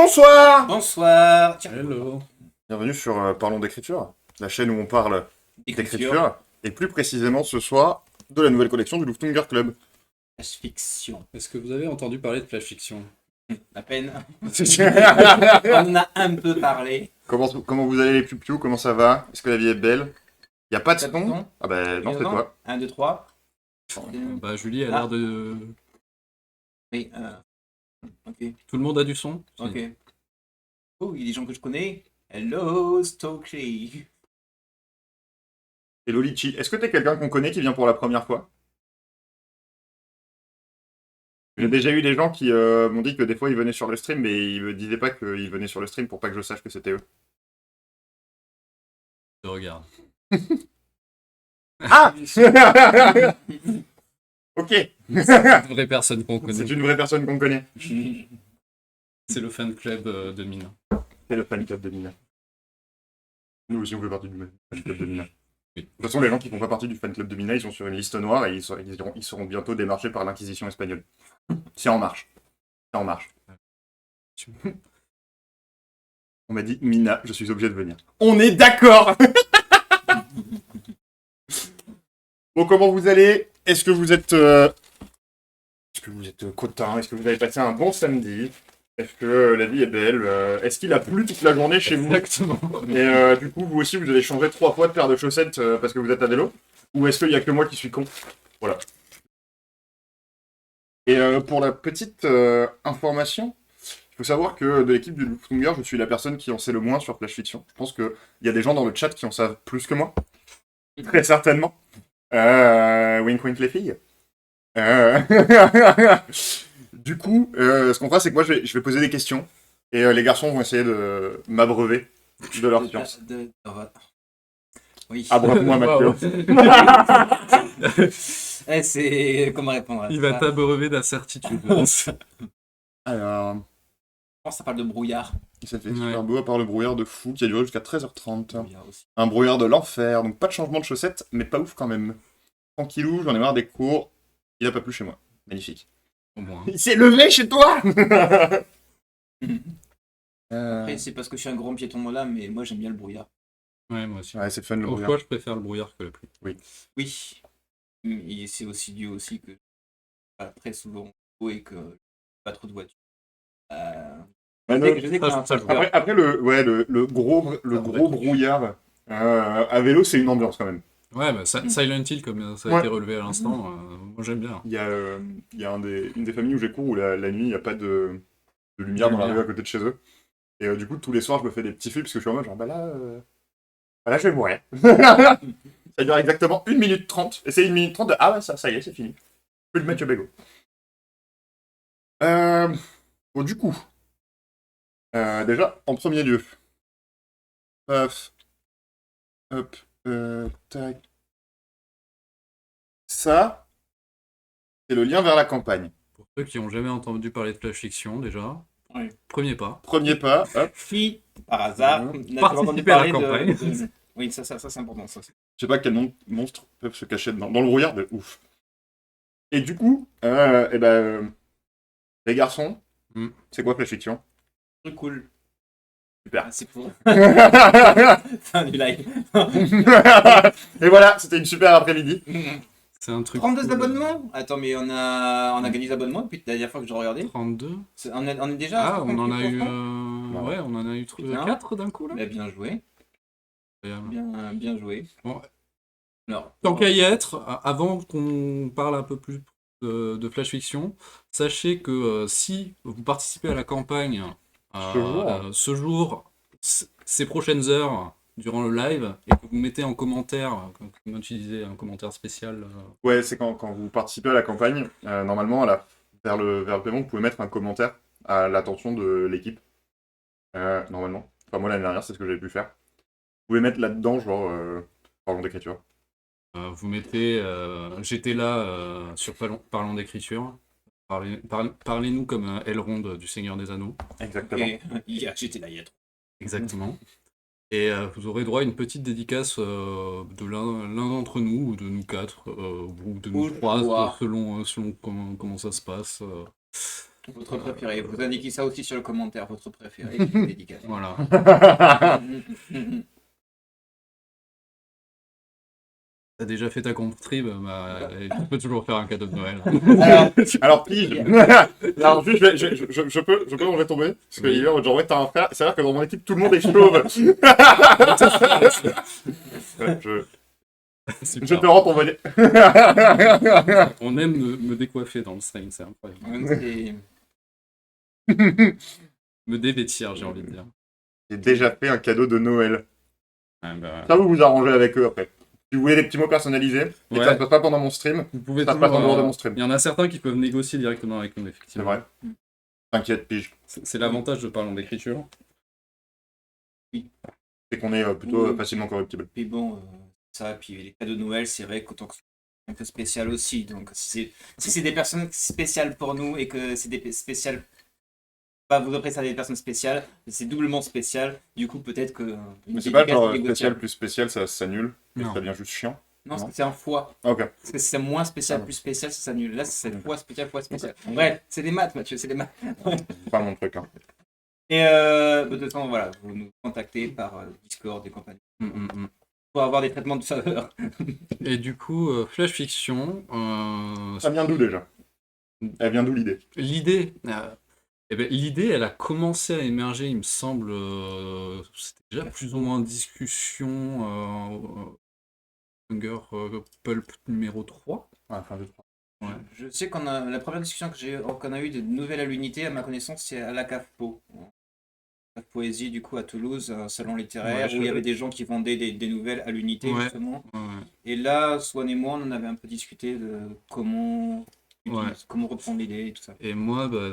Bonsoir. Bonsoir. Tiens, Hello. Bienvenue sur Parlons d'écriture, la chaîne où on parle écriture, d'écriture, et plus précisément ce soir de la nouvelle collection du Lufthunger Club. fiction. Est-ce que vous avez entendu parler de Flash Fiction? À peine. On en a un peu parlé. Comment vous allez les piou-piou? Comment ça va? Est-ce que la vie est belle? Y a pas de Pas de son? son? Ah bah non, c'est toi. 1, 2, 3. Bah Julie a Ah. l'air de... Oui, ok. Tout le monde a du son? Ok. Oh, il y a des gens que je connais. Hello, Stokely. Et Lolichi, est-ce que t'es quelqu'un qu'on connaît qui vient pour la première fois? J'ai déjà eu des gens qui m'ont dit que des fois ils venaient sur le stream, mais ils me disaient pas qu'ils venaient sur le stream pour pas que je sache que c'était eux. Je regarde. Ah Ok. Une vraie personne qu'on C'est connaît. une vraie personne qu'on connaît. C'est le fan club de Mina. C'est le fan club de Mina. Nous aussi on fait partie du fan club de Mina. Oui. De toute façon, les gens qui font pas partie du fan club de Mina, ils sont sur une liste noire et ils seront bientôt démarchés par l'Inquisition espagnole. C'est en marche. C'est en marche. On m'a dit, Mina, je suis obligé de venir. On est d'accord. Bon, comment vous allez? Est-ce que vous êtes content? Est-ce que vous avez passé un bon samedi? Est-ce que la vie est belle? Est-ce qu'il a plu toute la journée chez vous? Exactement. Et du coup, vous aussi, vous avez changé 3 fois de paire de chaussettes parce que vous êtes à vélo? Ou est-ce qu'il y a que moi qui suis con? Voilà. Et pour la petite information, il faut savoir que de l'équipe du Lufthunger, je suis la personne qui en sait le moins sur Flash Fiction. Je pense qu'il y a des gens dans le chat qui en savent plus que moi. Très certainement. Wink wink les filles. Du coup, ce qu'on fera, c'est que moi, je vais poser des questions. Et les garçons vont essayer de m'abreuver de leur science. Oui. Abreuve-moi, Wow. Mathieu. C'est comment répondre à Il ça? va t'abreuver d'incertitude. Alors, Je pense que ça parle de brouillard. ça fait Ouais. super beau à part le brouillard de fou qui a duré jusqu'à 13h30. Brouillard aussi. Un brouillard de l'enfer, donc pas de changement de chaussettes, mais pas ouf quand même. Tranquillou, j'en ai marre des cours. Il a pas plu chez moi. Magnifique. Au moins. Il s'est levé chez toi. Après, c'est parce que je suis un grand piéton là, mais moi j'aime bien le brouillard. Ouais, moi aussi. Ouais, c'est fun le brouillard. Pourquoi je préfère le brouillard que la pluie? Oui. Et c'est aussi dû aussi que pas très souvent et que pas trop de voitures. Ouais, Je sais que ça, t'as ça, un je peu après le gros brouillard à vélo, c'est une ambiance quand même. Ouais, bah, Silent Hill, comme ça a Ouais. été relevé à l'instant, moi j'aime bien. Il y a une des familles où j'ai cours où la nuit, il n'y a pas de lumière dans la rue à côté de chez eux. Et du coup, tous les soirs, je me fais des petits flips parce que je suis en mode genre, bah là, je vais mourir. Ça dure exactement 1 minute 30. Et c'est 1 minute 30 de ah ouais, ça y est, c'est fini. Plus de Mathieu Bégaud. Bon, du coup, déjà, en premier lieu, hop, tac. Ça, c'est le lien vers la campagne. Pour ceux qui n'ont jamais entendu parler de Flash Fiction, déjà, Ouais. premier pas. Premier pas, hop. Fille, par hasard, Mhm. n'a Participer entendu à la parler campagne. Oui, ça c'est important. Ça. Je sais pas quel monstre peuvent se cacher dans le brouillard de ouf. Et du coup, les garçons, Mm. c'est quoi Flash Fiction? C'est cool. Super. Ah, c'est pour. Fin du live. Et voilà, c'était une super après-midi. C'est un truc. 32 cool. abonnements. Attends, mais on a gagné des abonnements depuis la dernière fois que je regardais. 32? On est déjà. à Ah, on en a 68 eu. franchement. Ouais, on en a eu Putain. 4 d'un coup là. Bah, bien joué. Bien joué. Bon, Alors, tant qu'à y être, avant qu'on parle un peu plus de Flash Fiction, sachez que si vous participez à la campagne ce jour, ces prochaines heures, durant le live, et que vous mettez en commentaire, comme tu disais, un commentaire spécial. Ouais, c'est quand vous participez à la campagne, normalement, vers le paiement, vous pouvez mettre un commentaire à l'attention de l'équipe. Normalement. Enfin, moi, l'année dernière, c'est ce que j'avais pu faire. Vous pouvez mettre là-dedans, genre, parlons d'écriture. Vous mettez j'étais là sur Parlons d'écriture. Parlez-nous comme Elrond du Seigneur des Anneaux. Exactement. et j'étais là, il y a trop. Exactement. Et vous aurez droit à une petite dédicace de l'un d'entre nous, ou de nous quatre, ou de nous Ou trois, trois. selon comment ça se passe. Votre préféré. Vous indiquez ça aussi sur le commentaire, votre préféré. Dédicace. Voilà. T'as déjà fait ta contrib, bah, tu peux toujours faire un cadeau de Noël. Alors, pige. Alors, juste, je peux en retomber. Parce que Oui. hier, genre, ouais, t'as un frère. C'est vrai que dans mon équipe, tout le monde est chauve. Ouais, je Super. te rends ton bonnet. On aime me décoiffer dans le stream, c'est incroyable. Me dévêtir, j'ai envie de dire. J'ai déjà fait un cadeau de Noël. Ah, bah, Ça, vous vous arrangez avec eux après. Si vous voulez des petits mots personnalisés, et que ça ouais. ne passe pas pendant mon stream, Vous pouvez ça passe en dehors de toujours. mon stream. Il y en a certains qui peuvent négocier directement avec nous, C'est effectivement. vrai. T'inquiète, pige. C'est l'avantage de parler en écriture. C'est qu'on est plutôt Oui. facilement corruptible. Puis bon, ça, puis les cadeaux de Noël, c'est vrai qu'autant que c'est un peu spécial aussi. Donc si c'est des personnes spéciales pour nous et que c'est des spéciales, pas vous offrez ça à des personnes spéciales, c'est doublement spécial. Du coup, peut-être que Mais c'est pas dédicace genre est négociable. spécial plus spécial, ça s'annule. Et Non. ça devient juste chiant. Non, Non. c'est un fois. Ah, ok. Parce que si c'est moins spécial, Ah. plus spécial, ça s'annule. Là, c'est fois spécial, fois spécial. Bref, c'est des maths, Mathieu, c'est des maths. C'est pas mon truc. Hein. Et de toute façon, voilà, vous nous contactez par Discord et compagnie pour avoir des traitements de faveur. Et du coup, Flash Fiction, Ça vient d'où déjà? Elle vient d'où l'idée? l'idée, l'idée, elle a commencé à émerger, il me semble, c'était déjà plus ou moins en discussion, Hunger Pulp numéro 3. Ah, fin de 3. Ouais. Je sais qu'on a la première discussion qu'on a eue de nouvelles à l'unité, à ma connaissance, c'est à la CAFPO. La poésie, du coup, à Toulouse, un salon littéraire, Ouais, où il y avait des gens qui vendaient des nouvelles à l'unité, Ouais. justement. Ouais. Et là, Swan et moi, on en avait un peu discuté de comment, Ouais. comment reprendre l'idée et tout ça. Et moi, bah,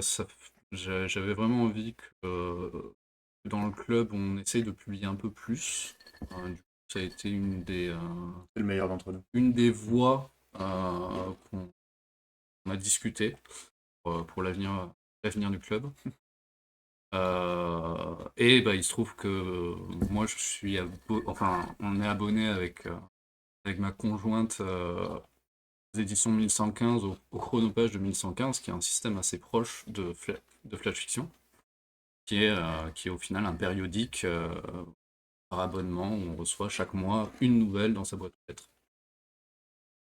j'avais vraiment envie que dans le club, on essaye de publier un peu plus. Du coup, ça a été C'est le meilleur d'entre nous. une des voies qu'on a discuté pour l'avenir du club. Et bah, il se trouve que moi, je suis on est abonné avec ma conjointe aux éditions 1115, au chronopage de 1115, qui est un système assez proche de Flash Fiction, qui est au final un périodique par abonnement où on reçoit chaque mois une nouvelle dans sa boîte aux lettres.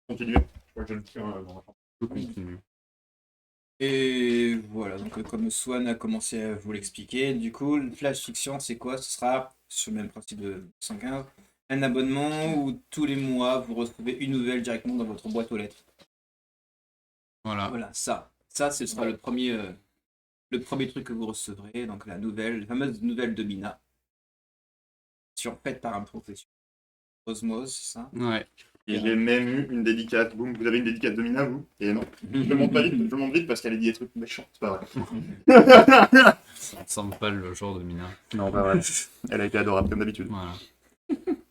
Continuez. Je crois que je le tiens dans la Je continue. Et voilà, donc comme Swan a commencé à vous l'expliquer, du coup, le Flash Fiction, c'est quoi? Ce sera, sur le même principe de 115, un abonnement où tous les mois, vous recevez une nouvelle directement dans votre boîte aux lettres. Voilà. Voilà, ça ce sera le premier truc que vous recevrez, donc la fameuse nouvelle de Mina, faite par un professionnel. Osmose, c'est ça? Ouais. Et j'ai même eu une dédicace. Boum, vous avez une dédicace de Mina, vous? Et non. Je le montre pas vite, je le montre vite parce qu'elle a dit des trucs méchants. C'est pas vrai. Ça ne semble pas le genre de Mina. Non, pas vrai. Elle a été adorable comme d'habitude. Voilà.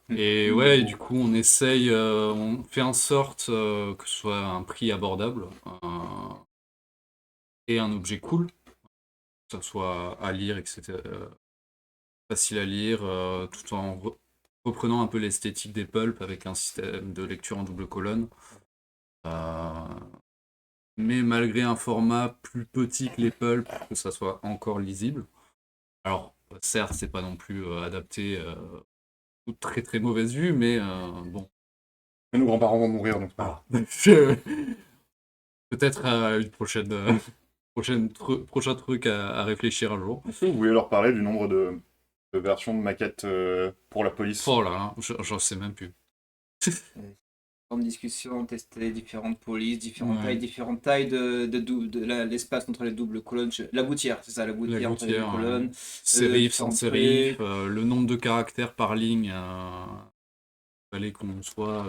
Et ouais, du coup, on essaye, on fait en sorte que ce soit un prix abordable et un objet cool, que ça soit à lire, etc. Facile à lire, tout en reprenant un peu l'esthétique des pulps avec un système de lecture en double colonne. Mais malgré un format plus petit que les pulps, que ça soit encore lisible. Alors, certes, c'est pas non plus adapté aux très très mauvaise vue, mais bon. Mais nos grands-parents vont mourir, donc c'est pas grave. Peut-être une prochain truc à réfléchir un jour. Est-ce que vous voulez leur parler du nombre de versions de maquettes pour la police? Oh là là, j'en sais même plus. En discussion, tester différentes polices, différentes Ouais. tailles de l'espace entre les doubles colonnes. La gouttière, c'est ça, la gouttière entre les deux gouttière, colonnes. Sérif, sans différents sérif, trucs. le nombre de caractères par ligne, il fallait qu'on soit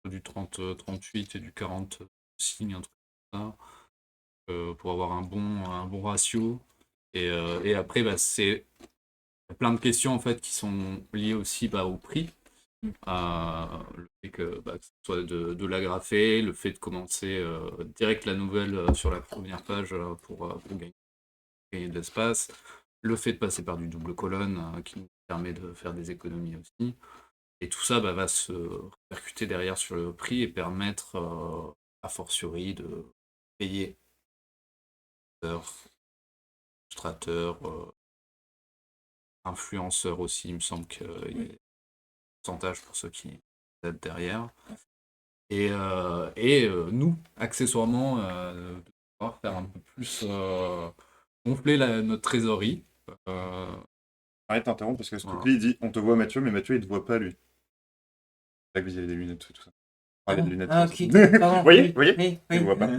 du 30-38 et du 40 signes, un truc comme ça, pour avoir un bon ratio. Et après, bah, c'est plein de questions en fait qui sont liées aussi au prix. Le fait que ce soit de l'agrafer, le fait de commencer direct la nouvelle sur la première page pour gagner de l'espace, le fait de passer par du double colonne qui nous permet de faire des économies aussi. Et tout ça va se répercuter derrière sur le prix et permettre a fortiori de payer illustrateur, influenceur aussi, il me semble qu'il y a des pourcentages pour ceux qui aident derrière. Et nous, accessoirement, de pouvoir faire un peu plus gonfler notre trésorerie. Arrête d'interrompre parce que ce Voilà. truc-là, il dit on te voit Mathieu, mais Mathieu, il te voit pas lui. C'est là que vous avez des lunettes, tout ça. Ah, il y a des lunettes. Ah, ça. ok. Pardon. Vous voyez Oui, Vous voyez oui, Il me voit pas.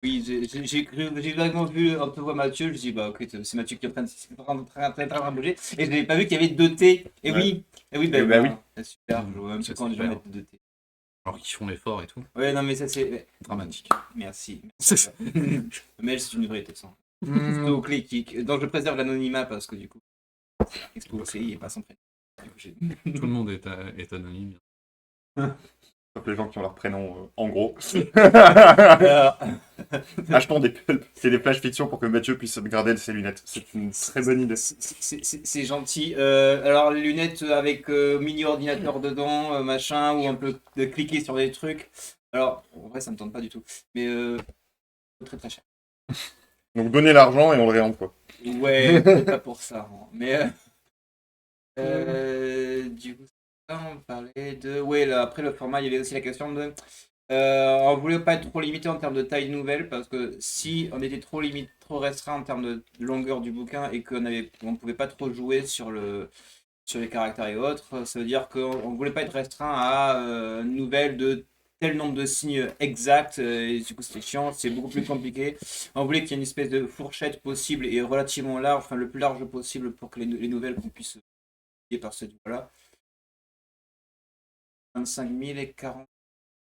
Oui, j'ai vaguement vu On te voit Mathieu, je dis bah ok, c'est Mathieu qui est en train de bouger, et je n'avais pas vu qu'il y avait 2T, et Ouais. oui, bah, bah voilà. C'est super, je vois même C'est pas quand les gens super. mettent 2T. Alors qu'ils font l'effort et tout. Ouais, non mais ça c'est Dramatique. merci. C'est- Mais c'est une vraie ça. Hmm. Donc les kicks, donc je préserve l'anonymat parce que du coup, exposé, il est pas sans prénom. Du coup, Tout le monde est anonyme. Sauf les gens qui ont leur prénom en gros. Alors, Achetons des pulps et des flash fiction pour que Mathieu puisse garder ses lunettes. C'est une très bonne idée. c'est gentil. Alors, les lunettes avec mini ordinateur dedans, machin, où on peut cliquer sur des trucs. Alors, en vrai, ça me tente pas du tout. Mais très très cher. Donc donnez l'argent et on le réentre quoi. Ouais, peut-être pas pour ça. Hein. Mais du coup, ça, on parlait de. Ouais, là, après le format, il y avait aussi la question de. On voulait pas être trop limité en termes de taille nouvelle parce que si on était trop restreint en termes de longueur du bouquin et on pouvait pas trop jouer sur les caractères et autres, ça veut dire qu'on voulait pas être restreint à une nouvelle de tel nombre de signes exacts et du coup c'était chiant, c'est beaucoup plus compliqué. On voulait qu'il y ait une espèce de fourchette possible et relativement large, enfin le plus large possible pour que les nouvelles qu'on puisse lier par ce niveau-là. 25 000 et 40.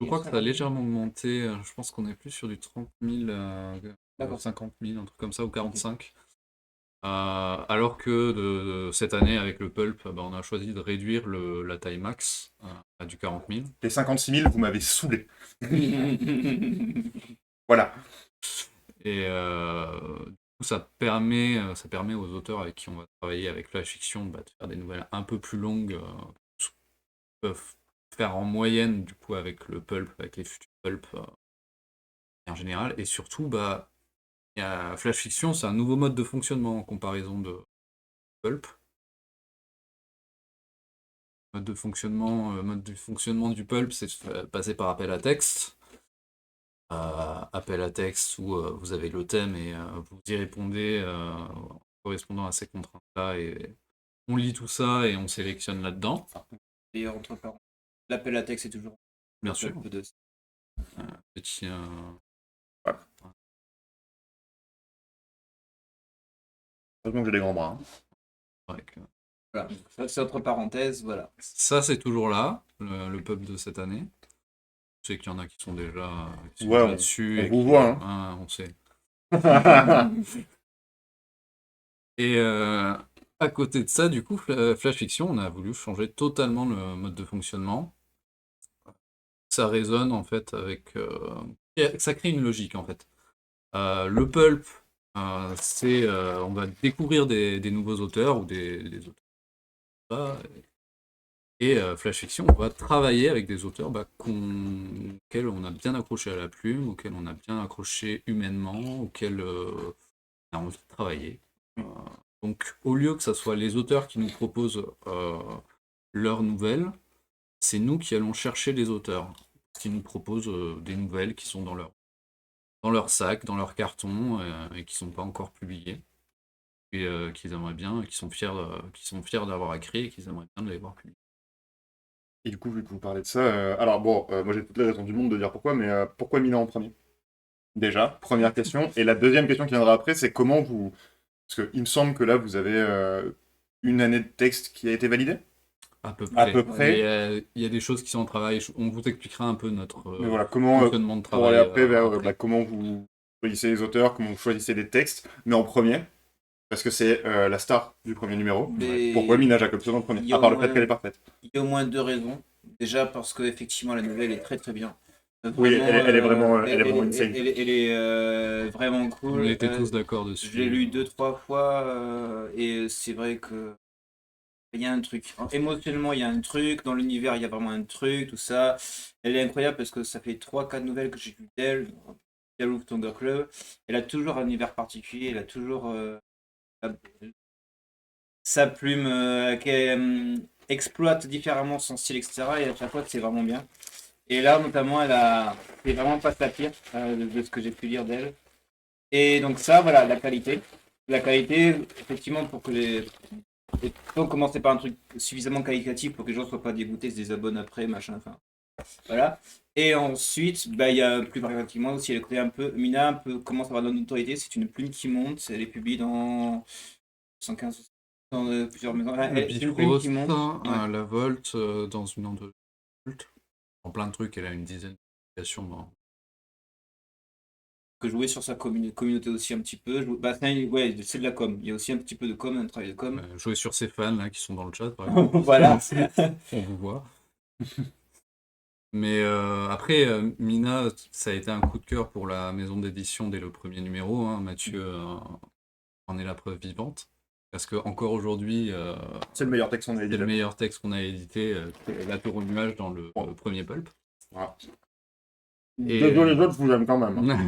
Je crois que ça a légèrement augmenté. Je pense qu'on est plus sur du 30 000, D'accord. 50 000, un truc comme ça, ou 45. Alors que cette année, avec le Pulp, on a choisi de réduire la taille max à du 40 000. Les 56 000, vous m'avez saoulé. Voilà. Et du coup, ça permet aux auteurs avec qui on va travailler avec Flash Fiction de faire des nouvelles un peu plus longues, peuvent faire en moyenne du coup avec le Pulp, avec les futurs Pulp en général. Et surtout, Flash Fiction, c'est un nouveau mode de fonctionnement en comparaison de Pulp. Mode de fonctionnement du Pulp, c'est de passer par appel à texte. Appel à texte où vous avez le thème et vous y répondez en correspondant à ces contraintes-là. Et on lit tout ça et on sélectionne là-dedans. D'ailleurs, entre parenthèses, l'appel à texte est toujours Bien sûr. Petit. Voilà. Heureusement que j'ai des grands bras. Avec, voilà. Ça, c'est entre parenthèses, voilà. ça, c'est toujours là, le pub de cette année. Je sais qu'il y en a qui sont déjà, Ouais, dessus. on Et vous voit, on sait. Et à côté de ça, du coup, Flash Fiction, on a voulu changer totalement le mode de fonctionnement. Ça résonne en fait avec. Ça crée une logique en fait. Le pulp, c'est. On va découvrir des nouveaux auteurs ou des auteurs. Et Flash Fiction, on va travailler avec des auteurs auxquels on a bien accroché à la plume, auxquels on a bien accroché humainement, auxquels on a envie de travailler. Donc, au lieu que ce soit les auteurs qui nous proposent leurs nouvelles, c'est nous qui allons chercher les auteurs qui nous proposent des nouvelles qui sont dans leur sac, dans leur carton, et qui ne sont pas encore publiées, et qu'ils aimeraient bien, qui sont fiers d'avoir écrit et qu'ils aimeraient bien de les voir publiés. Et du coup, vu que vous parlez de ça, alors bon, moi j'ai toutes les raisons du monde de dire pourquoi, mais pourquoi Milan en premier? Déjà, première question. Et la deuxième question qui viendra après, c'est comment vous... Parce qu'il me semble que là, vous avez une année de texte qui a été validée? À peu À près. peu près. Il y a des choses qui sont en travail. On vous expliquera un peu notre Mais voilà, comment, fonctionnement de pour travail. aller après vers après. comment vous choisissez les auteurs, comment vous choisissez les textes, mais en premier, parce que c'est la star du premier numéro. Mais Pourquoi Mina Jacobson en premier? il y a À part au le fait moins- qu'elle est parfaite. Il y a au moins deux raisons. Déjà parce que effectivement la nouvelle est très très bien. Oui, elle est vraiment elle insane. est vraiment cool. On était tous d'accord dessus. Je l'ai lu 2-3 fois et c'est vrai que Il y a un truc. Émotionnellement, il y a un truc. Dans l'univers, il y a vraiment un truc, tout ça. Elle est incroyable parce que ça fait 3-4 nouvelles que j'ai vues d'elle. Yellow Thunder Club. Elle a toujours un univers particulier. Elle a toujours sa plume qui exploite différemment son style, etc. Et à chaque fois, c'est vraiment bien. Et là, notamment, c'est vraiment pas sa pire de ce que j'ai pu lire d'elle. Et donc ça, voilà, la qualité. La qualité, effectivement, pour que il faut commencer par un truc suffisamment qualitatif pour que les gens ne soient pas dégoûtés, se désabonnent après, machin, enfin. Voilà. Et ensuite, bah, il y a plus pragmatiquement aussi le côté un peu. Mina un peu commence à avoir de la notoriété, c'est une plume qui monte, elle est publiée dans 115 dans plusieurs maisons. C'est une plume qui Bifrost, monte. Ouais. la Volt, dans une endolte, en plein de trucs, elle a une dizaine d'applications dans... Que jouer sur sa communauté aussi un petit peu. Bah, ouais, c'est de la com. Il y a aussi un petit peu de com, un travail de com. jouer sur ses fans là, qui sont dans le chat, par exemple. Voilà. On vous voit. Mais après, Mina, ça a été un coup de cœur pour la maison d'édition dès le premier numéro. Hein. Mathieu en est la preuve vivante. Parce que encore aujourd'hui, C'est le meilleur texte qu'on a c'est édité. le meilleur texte qu'on a édité, La Tour au nuage dans le premier pulp. Voilà. Et, Désolé les autres, je vous aime quand même. Hein.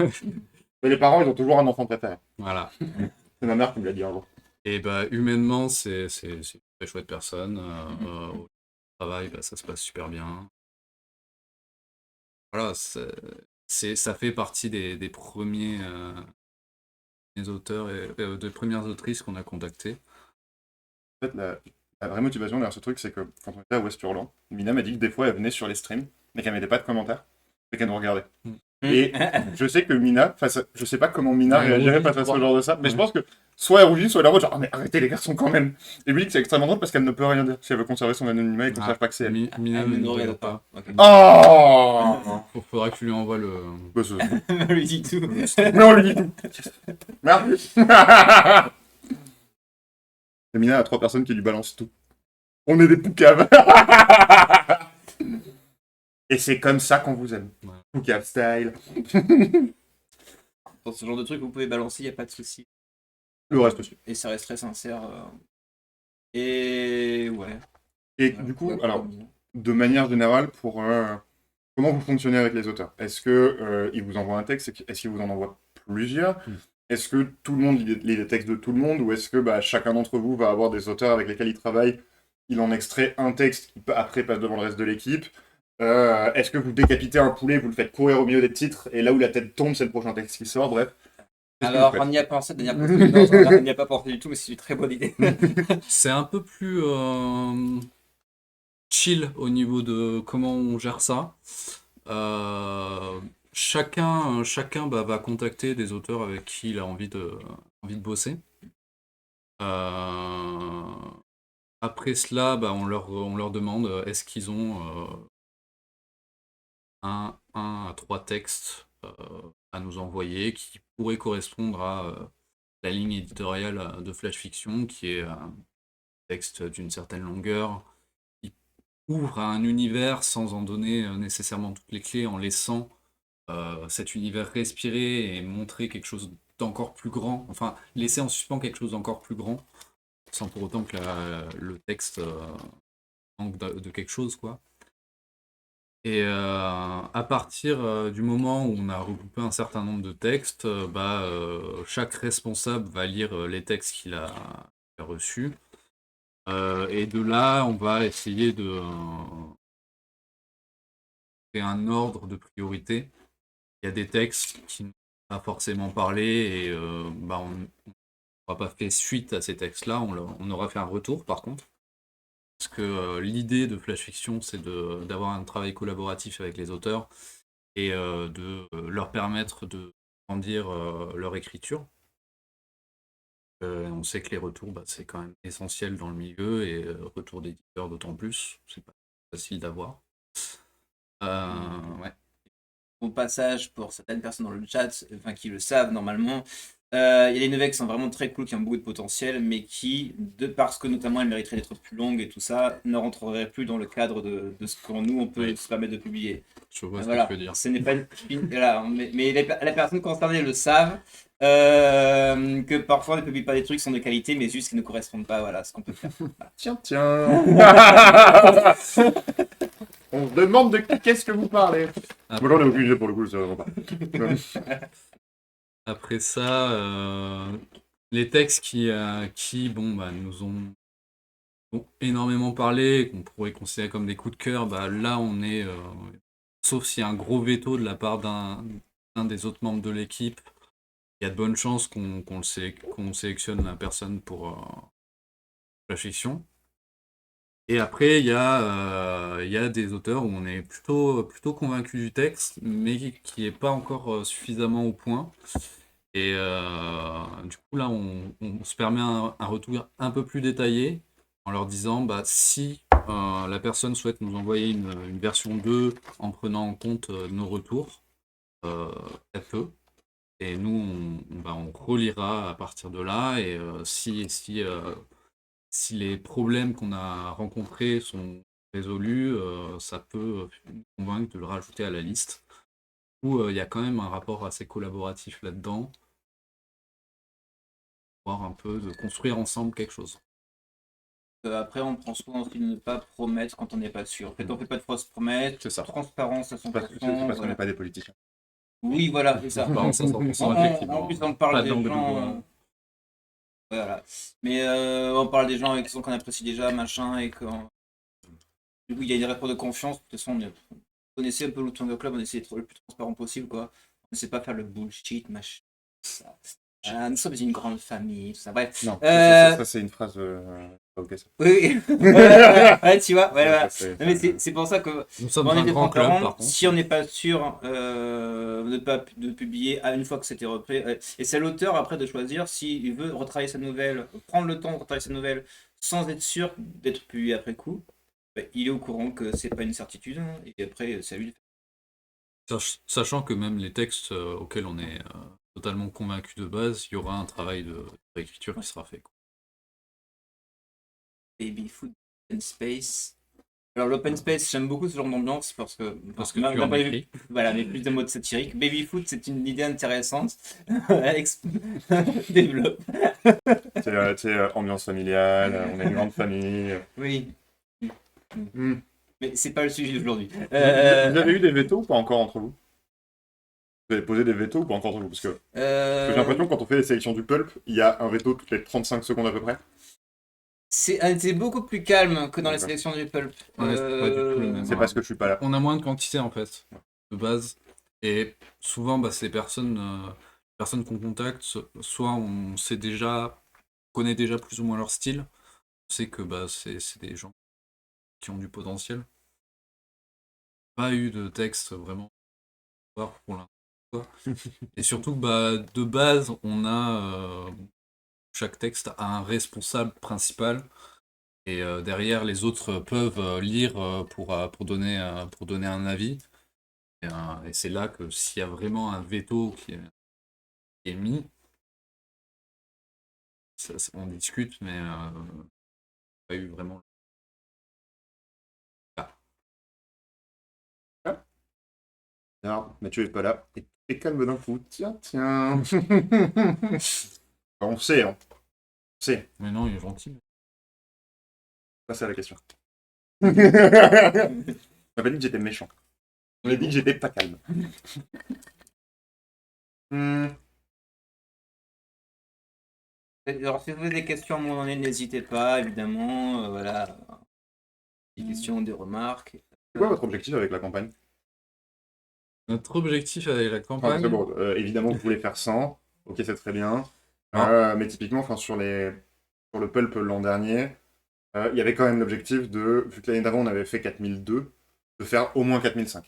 Mais les parents, ils ont toujours un enfant préféré. Voilà. C'est ma mère qui me l'a dit un jour. Et bah, humainement, c'est une très chouette personne. Au travail, bah, ça se passe super bien. Voilà, ça fait partie des premiers auteurs et des premières autrices qu'on a contactées. En fait, la vraie motivation derrière ce truc, c'est que quand on était à West Hurlant, Mina m'a dit que des fois, elle venait sur les streams, mais qu'elle mettait pas de commentaires, mais qu'elle nous regardait. Et je sais que Mina, je sais pas comment Mina réagirait face à ce genre de ça, mais je pense que soit elle rougit, soit elle est en mode genre, ah, mais arrêtez les garçons quand même. Et lui, c'est extrêmement drôle parce qu'elle ne peut rien dire si elle veut conserver son anonymat et qu'on sache pas que c'est elle. Mina Elle ne ne nous regarde regarde pas. Ok. Oh Faudra que tu lui envoies le... Bah, c'est- On lui dit tout. Mais on lui dit tout. Merci. Et Mina a 3 personnes qui lui balancent tout. On est des poucaves. Et c'est comme ça qu'on vous aime. Ouais. Poucave style. Pour ce genre de truc, vous pouvez balancer, il n'y a pas de souci. Le reste aussi. Et ça reste très sincère. Et ouais. Et Voilà. du coup, Ouais, alors, de manière générale, pour comment vous fonctionnez avec les auteurs? Est-ce que ils vous envoient un texte? Est-ce qu'ils vous en envoient plusieurs? Est-ce que tout le monde lit les textes de tout le monde? Ou est-ce que chacun d'entre vous va avoir des auteurs avec lesquels il travaille? Il en extrait un texte qui après passe devant le reste de l'équipe? Est-ce que vous décapitez un poulet, vous le faites courir au milieu des titres, et là où la tête tombe, c'est le prochain texte qui sort? Bref. Alors, on y a pensé de manière possible. Non, on n'y a pas pensé du tout, mais c'est une très bonne idée. C'est un peu plus chill au niveau de comment on gère ça. Chacun va contacter des auteurs avec qui il a envie de bosser. Après cela, on leur demande est-ce qu'ils ont un à 3 textes à nous envoyer qui pourraient correspondre à la ligne éditoriale de Flash Fiction, qui est un texte d'une certaine longueur, qui ouvre à un univers sans en donner nécessairement toutes les clés, en laissant cet univers respirer et montrer quelque chose d'encore plus grand, enfin laisser en suspens quelque chose d'encore plus grand, sans pour autant que le texte manque de quelque chose, quoi. Et à partir du moment où on a regroupé un certain nombre de textes, chaque responsable va lire les textes qu'il a reçus. Et de là, on va essayer de créer un ordre de priorité. Il y a des textes qui n'ont pas forcément parlé et on n'aura pas fait suite à ces textes-là. On aura fait un retour par contre. Parce que l'idée de Flash Fiction, c'est d'avoir un travail collaboratif avec les auteurs et de leur permettre de grandir leur écriture. On sait que les retours, c'est quand même essentiel dans le milieu, et retour d'éditeurs d'autant plus, c'est pas facile d'avoir. Ouais. Au passage, pour certaines personnes dans le chat, enfin qui le savent normalement, il y a des nouvelles qui sont vraiment très cool, qui ont beaucoup de potentiel, mais qui, parce que notamment elles mériteraient d'être plus longues et tout ça, ne rentreraient plus dans le cadre de ce que nous on peut se permettre de publier. Je vois ce Voilà, que tu veux dire. ce n'est pas voilà, mais les personnes concernées le savent. Que parfois on ne publie pas des trucs qui sont de qualité, mais juste qui ne correspondent pas, voilà ce qu'on peut faire. Tiens. On se demande de qu'est-ce que vous parlez. Après, Moi, j'en ai aucune idée pour le coup, c'est vraiment pas. après ça, les textes qui bon, bah, nous ont énormément parlé, qu'on pourrait considérer comme des coups de cœur, bah, là on est, sauf s'il y a un gros veto de la part d'un des autres membres de l'équipe, il y a de bonnes chances qu'on sélectionne la personne pour la fiction. Et après, il y a des auteurs où on est plutôt convaincu du texte, mais qui n'est pas encore suffisamment au point. Et du coup, là, on se permet un retour un peu plus détaillé en leur disant, bah, si la personne souhaite nous envoyer une version 2 en prenant en compte nos retours, elle peut. Et nous, on relira à partir de là. Et si les problèmes qu'on a rencontrés sont résolus, ça peut nous convaincre de le rajouter à la liste. Où il y a quand même un rapport assez collaboratif là-dedans, voir un peu de construire ensemble quelque chose. Après, on prend soin aussi de ne pas promettre quand on n'est pas sûr. En fait, on fait pas de fausses promesses, C'est ça. transparence à 100%. C'est parce qu'on voilà. n'est pas des politiciens. Oui, voilà, c'est ça. Transparence à 100%, effectivement. En plus, on parle Pas de des langue de gens. bois. Voilà. Mais on parle des gens avec qui qu'on apprécie déjà, machin, et que. Du coup, il y a des rapports de confiance. De toute façon, on essaie un peu le Tonga Club, on essaie d'être le plus transparent possible, quoi. On essaie pas de faire le bullshit, machin. Ça. Nous sommes une grande famille, tout ça. Bref. Non, ça, c'est une phrase. Ok, ça. Oui, ouais, tu vois, voilà. Ça, Non, mais c'est pour ça que Nous sommes on un était grand club, transparent. par contre. Si on n'est pas sûr de publier à une fois que c'était repris, et c'est à l'auteur après de choisir s'il veut retravailler sa nouvelle, prendre le temps de retravailler sa nouvelle sans être sûr d'être publié après coup, ben, il est au courant que c'est pas une certitude, hein, et après c'est à lui de Sachant que même les textes auxquels on est totalement convaincu de base, il y aura un travail de réécriture qui sera fait, quoi. Baby Food Open Space. Alors l'open space, j'aime beaucoup ce genre d'ambiance parce que Tu en écris. voilà, mais plus de mode satirique. Baby food, c'est une idée intéressante. Alex développe. Ambiance familiale, on est une grande famille. Oui, Hmm. mais c'est pas le sujet d'aujourd'hui. Vous avez eu des vétos ou pas encore entre vous? Vous avez posé des vétos ou pas encore entre vous? Parce que j'ai l'impression que quand on fait les sélections du pulp, il y a un veto toutes les 35 secondes à peu près. c'est beaucoup plus calme que dans les D'accord. sélections du pulp. Ouais, c'est pas du tout le même. C'est parce que je suis pas là. On a moins de quantité en fait, de base. Et souvent, bah, ces personnes qu'on contacte, soit on sait déjà, connaît déjà plus ou moins leur style, on sait que bah, c'est des gens qui ont du potentiel. Pas eu de texte vraiment pour l'instant. Et surtout, bah, de base, on a chaque texte a un responsable principal. Et derrière, les autres peuvent lire pour donner un avis. Et c'est là que s'il y a vraiment un veto qui est mis, on discute, mais pas eu vraiment. Ah. Alors, Mathieu est pas là. Et calme d'un coup. Tiens. On sait, hein. On sait. Mais non, il est gentil. Ça, c'est la question. On m'a pas dit que j'étais méchant. On m'a dit que j'étais pas calme. Alors si vous avez des questions à un moment donné, n'hésitez pas, évidemment. Voilà. Des questions, des remarques. C'est quoi votre objectif avec la campagne? Notre objectif avec la Enfin, campagne, c'est bon, évidemment, vous voulez faire 100. Ok, c'est très bien. Mais typiquement, sur le pulp l'an dernier, il y avait quand même l'objectif de, vu que l'année d'avant on avait fait 4002, de faire au moins 4005.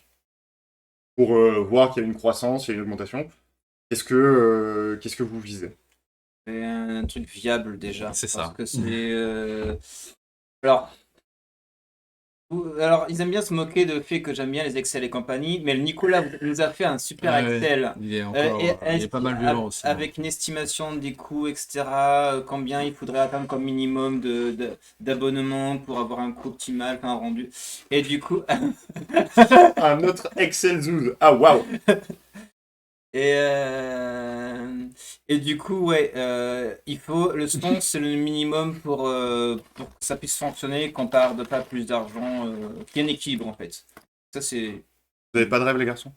Pour voir qu'il y a une croissance, il y a une augmentation. Qu'est-ce que vous visez? C'est un truc viable déjà. C'est parce ça. que c'est. Alors, ils aiment bien se moquer de fait que j'aime bien les Excel et compagnie, mais le Nicolas nous a fait un super Ouais, Excel. il est encore, il est pas mal violent aussi. Avec une estimation des coûts, etc. Combien il faudrait atteindre comme minimum d'abonnements pour avoir un coût optimal, un rendu. Et du coup, Un autre Excel Zoom. Ah, waouh! Et du coup, ouais, il faut le son, c'est le minimum pour que ça puisse fonctionner, qu'on parle de pas plus d'argent, qu'il y ait un équilibre en fait. Ça, c'est. Vous avez pas de rêve, les garçons?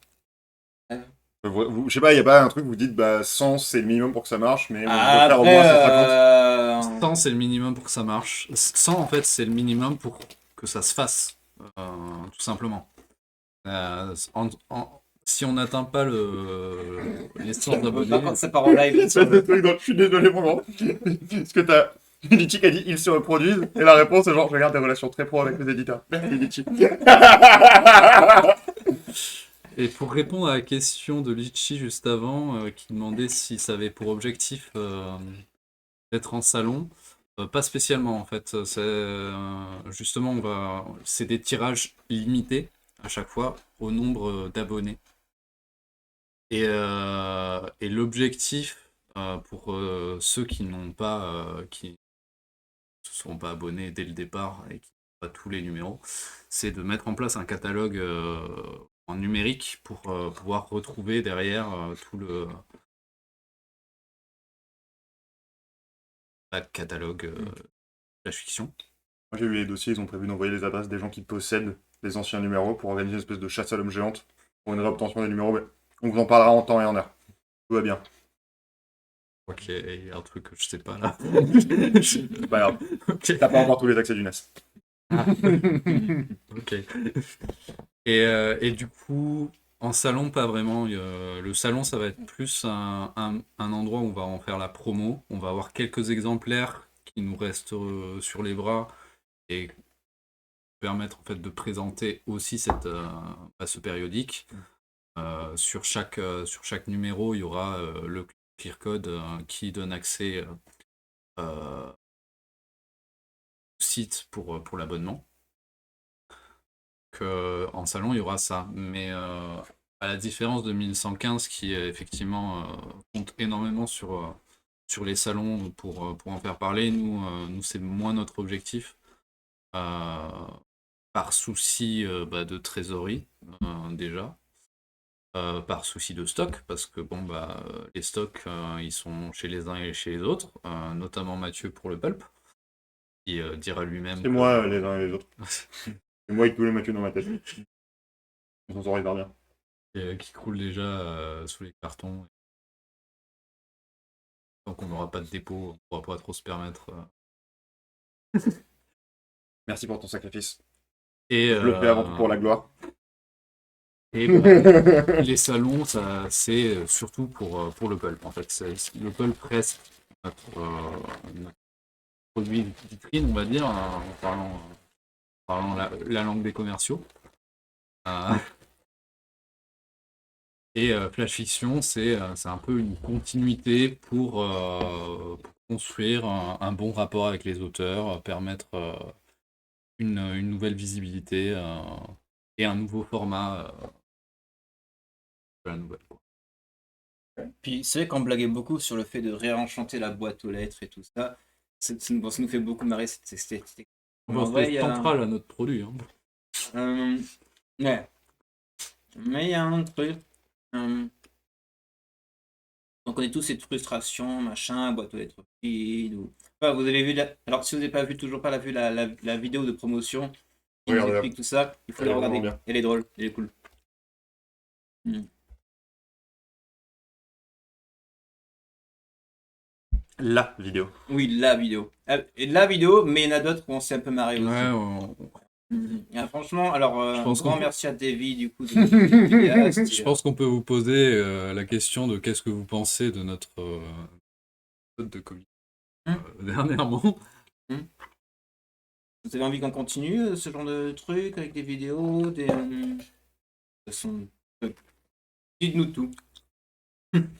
Euh, Je sais pas, il y a pas un truc où vous dites, bah, 100 c'est le minimum pour que ça marche, mais on veut faire au Après, moins 150. 100, c'est le minimum pour que ça marche. 100, en fait, c'est le minimum pour que ça se fasse, tout simplement. Si on n'atteint pas les 100 par abonnés, contre, ça part en live. Je suis désolé, mon grand. Parce que t'as. Litchi qui a dit ils se reproduisent, et la réponse est genre je regarde des relations très pro avec les éditeurs. Merci Litchi. et pour répondre à la question de Litchi juste avant, qui demandait si ça avait pour objectif d'être en salon, pas spécialement en fait. Justement, c'est des tirages limités à chaque fois au nombre d'abonnés. Et l'objectif pour ceux qui n'ont pas, qui se sont pas abonnés dès le départ et qui n'ont pas tous les numéros, c'est de mettre en place un catalogue en numérique pour pouvoir retrouver derrière tout le catalogue Flash Fiction. Moi j'ai vu les dossiers, ils ont prévu d'envoyer les adresses des gens qui possèdent les anciens numéros pour organiser une espèce de chasse à l'homme géante pour une réobtention des numéros, mais on vous en parlera en temps et en heure. Tout va bien. Ok, il y a un truc que je sais pas là. C'est pas grave. Ok. T'as pas encore tous les accès du NES. Ok. Et du coup, en salon, pas vraiment. Le salon, ça va être plus un endroit où on va en faire la promo. On va avoir quelques exemplaires qui nous restent sur les bras et permettre en fait de présenter aussi ce périodique. Sur chaque numéro, il y aura le QR code qui donne accès au site pour l'abonnement. En salon, il y aura ça. Mais à la différence de 1115, qui effectivement compte énormément sur les salons pour en faire parler, nous c'est moins notre objectif. Par souci de trésorerie, déjà. Par souci de stock, parce que bon, les stocks, ils sont chez les uns et chez les autres, notamment Mathieu pour le pulp. Il dira lui-même C'est moi les uns et les autres. C'est moi avec tous les Mathieu dans ma tête. On s'en sort hyper bien. qui croule déjà sous les cartons. Donc on n'aura pas de dépôt, on pourra pas trop se permettre. Merci pour ton sacrifice. Et, Je le fais avant tout pour la gloire. Et les salons, ça, c'est surtout pour le pulp. En fait, le pulp reste notre produit vitrine, on va dire, en parlant la langue des commerciaux. Et Flash Fiction, c'est un peu une continuité pour construire un bon rapport avec les auteurs, permettre une nouvelle visibilité et un nouveau format de la nouvelle. Quoi. Puis c'est vrai qu'on blaguait beaucoup sur le fait de réenchanter la boîte aux lettres et tout ça. Bon, ça nous fait beaucoup marrer cette esthétique. En vrai, C'est central à notre produit. Hein. Ouais. Mais il y a un truc. On connaît tous cette frustration, machin, boîte aux lettres vide. Enfin, vous avez vu alors, si vous n'avez pas vu, toujours pas vu la vidéo de promotion qui nous Regardez-la. explique tout ça, il faut Elle la est vraiment regarder. bien. Elle est drôle, elle est cool. La vidéo. Oui, la vidéo. Et la vidéo, mais il y en a d'autres où on s'est un peu marré aussi. Ouais, Franchement, alors, je pense grand qu'on peut- merci à Davy, du coup, de vidéaste. Je pense qu'on peut vous poser la question de qu'est-ce que vous pensez de notre code de communication dernièrement. Vous avez envie qu'on continue ce genre de truc avec des vidéos, de toute façon, dites-nous tout.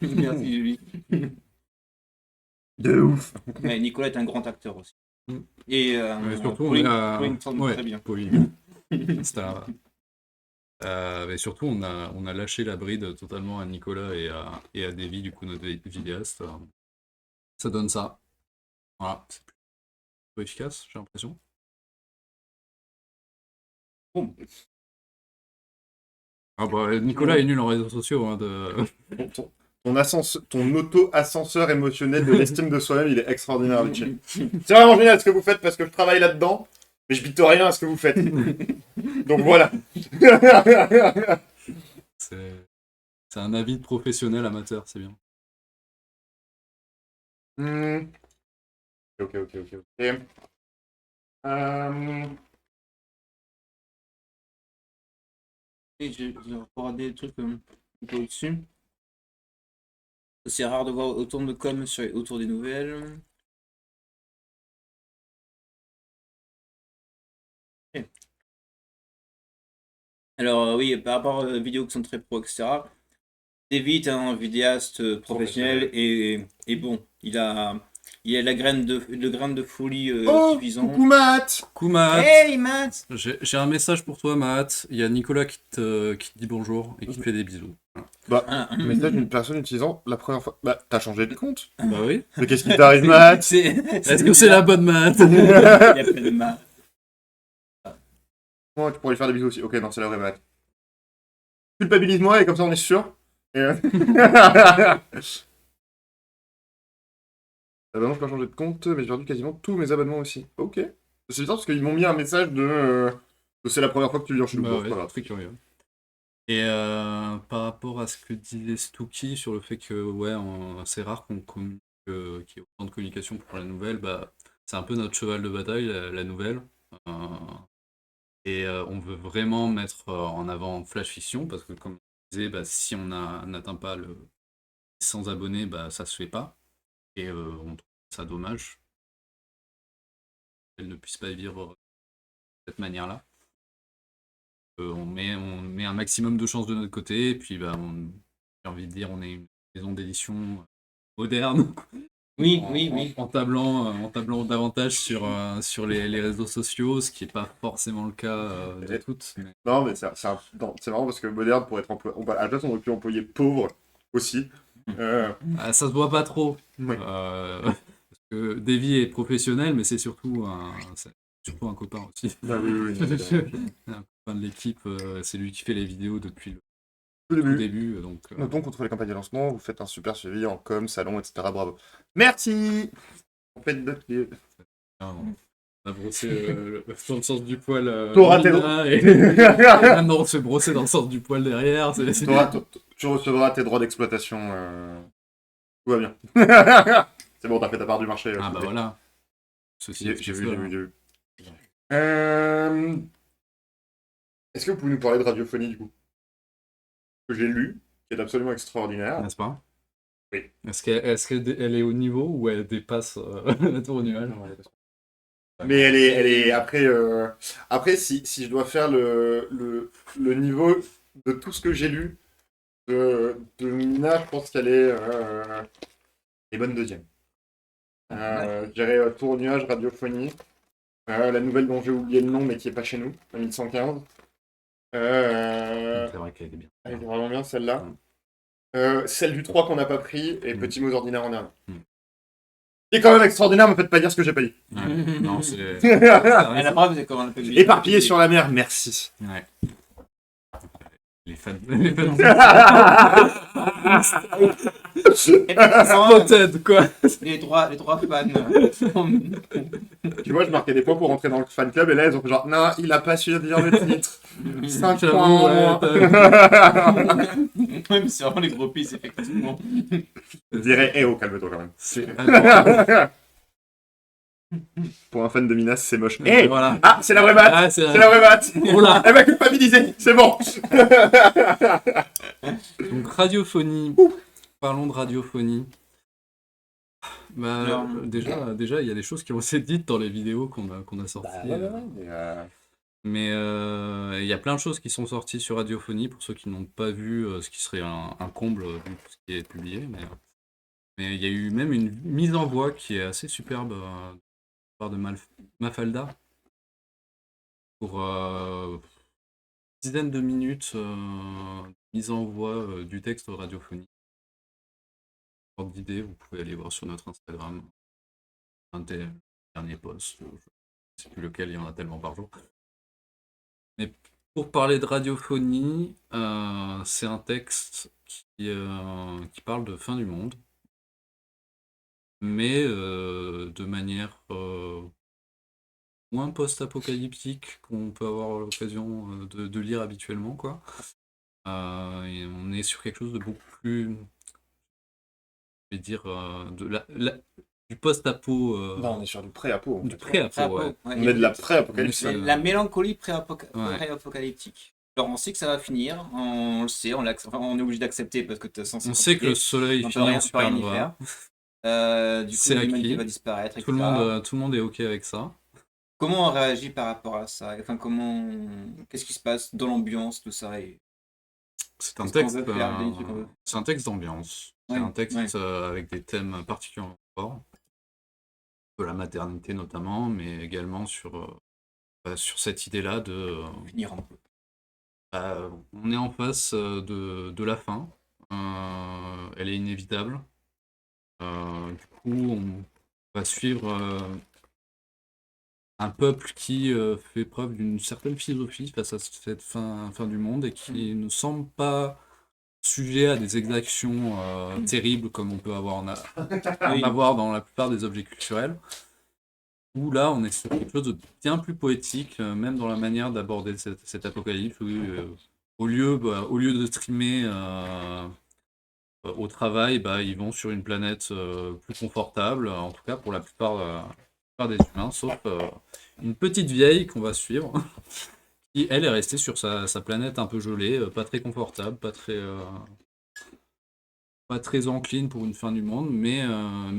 Merci, Julie. De ouf. Mais Nicolas est un grand acteur aussi. Mm. Et Mais surtout, Pauline tourne ouais, très bien. Pauline. Mais surtout, on a lâché la bride totalement à Nicolas et à Davy, du coup, notre vidéaste. Ça donne ça. Voilà, c'est plutôt efficace, j'ai l'impression. Bon. Ah bah, Nicolas est nul en réseaux sociaux. Hein, Ton auto-ascenseur émotionnel de l'estime de soi-même, il est extraordinaire, Richie. C'est vraiment génial ce que vous faites parce que je travaille là-dedans, mais je bite rien à ce que vous faites. Donc voilà. C'est un avis de professionnel amateur, c'est bien. Ok. Euh, Et j'ai regardé des trucs un peu au-dessus. C'est rare de voir autant de com autour des nouvelles. Ok. Alors oui, par rapport aux vidéos qui sont très pro, etc. David est un vidéaste professionnel et bon, il a le grain de folie Oh, suffisant. coucou Matt. Coucou Matt. Hey Matt! J'ai un message pour toi Matt. Il y a Nicolas qui te dit bonjour et qui te fait des bisous. Voilà. Bah, Ah, message d'une personne utilisant la première fois. Bah, t'as changé de compte. Bah oui. Mais qu'est-ce qui t'arrive, Matt? Est-ce que c'est la bonne Matt? Il y a plein de Matt. Oh, tu pourrais lui faire des bisous aussi. Ok, non, c'est la vraie Matt. Culpabilise-moi et comme ça on est sûr. Et Abonnement, je peux changer de compte, mais j'ai perdu quasiment tous mes abonnements aussi. Ok. C'est bizarre parce qu'ils m'ont mis un message de c'est la première fois que tu viens chez nous. Bah Bon, ouais, c'est pas grave. très curieux. Et par rapport à ce que disait Stouki sur le fait que ouais, c'est rare qu'il y ait autant de communication pour la nouvelle, bah c'est un peu notre cheval de bataille, la nouvelle. Euh, on veut vraiment mettre en avant Flash Fiction parce que comme on disait, bah, si n'atteint pas le 100 abonnés, bah ça se fait pas. Et on trouve ça dommage qu'elle ne puisse pas vivre de cette manière-là. On met un maximum de chances de notre côté, et puis bah, j'ai envie de dire, on est une maison d'édition moderne, Oui. en tablant davantage sur les réseaux sociaux, ce qui n'est pas forcément le cas de toutes. Mais... Non, mais c'est marrant parce que moderne, pour être employé. À la place, on aurait pu employer pauvre aussi. Ça se voit pas trop. Oui. Parce que Davy est professionnel, mais c'est surtout un copain aussi. Bah oui. Un copain de l'équipe, c'est lui qui fait les vidéos depuis le Tout tout début. début. Donc, Notons contre les campagnes de lancement, vous faites un super suivi en com, salon, etc. Bravo. Merci. On fait de on a brossé dans le sens du poil. T'auras tes Nina, et maintenant on se fait brosser dans le sens du poil derrière. Tu recevras tes droits d'exploitation. Tout va bien. C'est bon, t'as fait ta part du marché. Ah bah ok. voilà. Ceci J'ai vu. Est-ce que vous pouvez nous parler de radiophonie du coup? Que j'ai lu, qui est absolument extraordinaire. N'est-ce pas? Oui. Est-ce qu'elle est au niveau ou elle dépasse la tour au nuage? Mais elle est après si je dois faire le niveau de tout ce que j'ai lu de Mina, je pense qu'elle est bonne deuxième. Je dirais Tour au nuage, radiophonie. La nouvelle dont j'ai oublié le nom mais qui est pas chez nous, la 1115. C'est vrai qu'elle était bien. Elle était vraiment bien celle-là. Celle du 3 qu'on n'a pas pris et Petits mots ordinaires en dernier. Qui est quand même extraordinaire, me faites pas dire ce que j'ai pas dit. Ouais. Non, c'est. La preuve, c'est comment on peut Éparpillé sur la mer, merci. Ouais. Les fans. Spotted, quoi. Les trois fans. Tu vois, je marquais des points pour rentrer dans le fan club et là, ils ont fait genre, non, il a pas su dire le titre. 5 J'avoue, points. Ouais, mais c'est vraiment les gros pis, effectivement. Je dirais, oh, calme-toi quand même. C'est... Pour un fan de Minas, c'est moche. Voilà. Ah, c'est la vraie batte. Ah, c'est la vraie batte. Oula. Elle m'a culpabilisé, c'est bon. Donc, radiophonie. Parlons de radiophonie. Bah, déjà, il y a des choses qui ont été dites dans les vidéos qu'on a sorties. Mais il y a plein de choses qui sont sorties sur Radiophonie, pour ceux qui n'ont pas vu, ce qui serait un comble vu tout ce qui est publié. Mais il y a eu même une mise en voix qui est assez superbe de la part de Mafalda. Pour une dizaine de minutes mise en voix du texte Radiophonie. Pour d'idées, vous pouvez aller voir sur notre Instagram un des derniers posts. Je ne sais plus lequel, il y en a tellement par jour. Mais Pour parler de radiophonie, c'est un texte qui parle de fin du monde, mais de manière moins post-apocalyptique qu'on peut avoir l'occasion de lire habituellement, quoi. Et on est sur quelque chose de beaucoup plus, je vais dire, du post-apo. Non, on est sur du pré-apo. Du pré-apo, ouais. On est de la pré-apocalypse. On est La mélancolie Ouais. pré-apocalyptique. Alors on sait que ça va finir, on le sait, on est obligé d'accepter parce que de toute façon c'est On sait que le compliqué. soleil On peut finit rien, en on peut rien y supernova. faire. Du coup, C'est l'humanité acquis. va disparaître, Tout etc. le monde est OK avec ça. Comment on réagit par rapport à ça? Enfin, qu'est-ce qui se passe dans l'ambiance, tout ça et C'est un qu'est-ce qu'on texte, veut faire, les trucs qu'on veut. c'est un texte d'ambiance. C'est Ouais, un texte ouais. avec des thèmes particulièrement forts, de la maternité notamment, mais également sur cette idée-là Finir un peu. on est en face de la fin. Elle est inévitable. Du coup, on va suivre un peuple qui fait preuve d'une certaine philosophie face à cette fin du monde et qui ne semble pas sujet à des exactions terribles comme on peut en Oui. avoir dans la plupart des objets culturels. Où là, on est sur quelque chose de bien plus poétique, même dans la manière d'aborder cet apocalypse, où au lieu de streamer au travail, ils vont sur une planète plus confortable, en tout cas pour la plupart des humains, sauf une petite vieille qu'on va suivre, qui elle est restée sur sa planète un peu gelée, pas très confortable, pas très encline pour une fin du monde, mais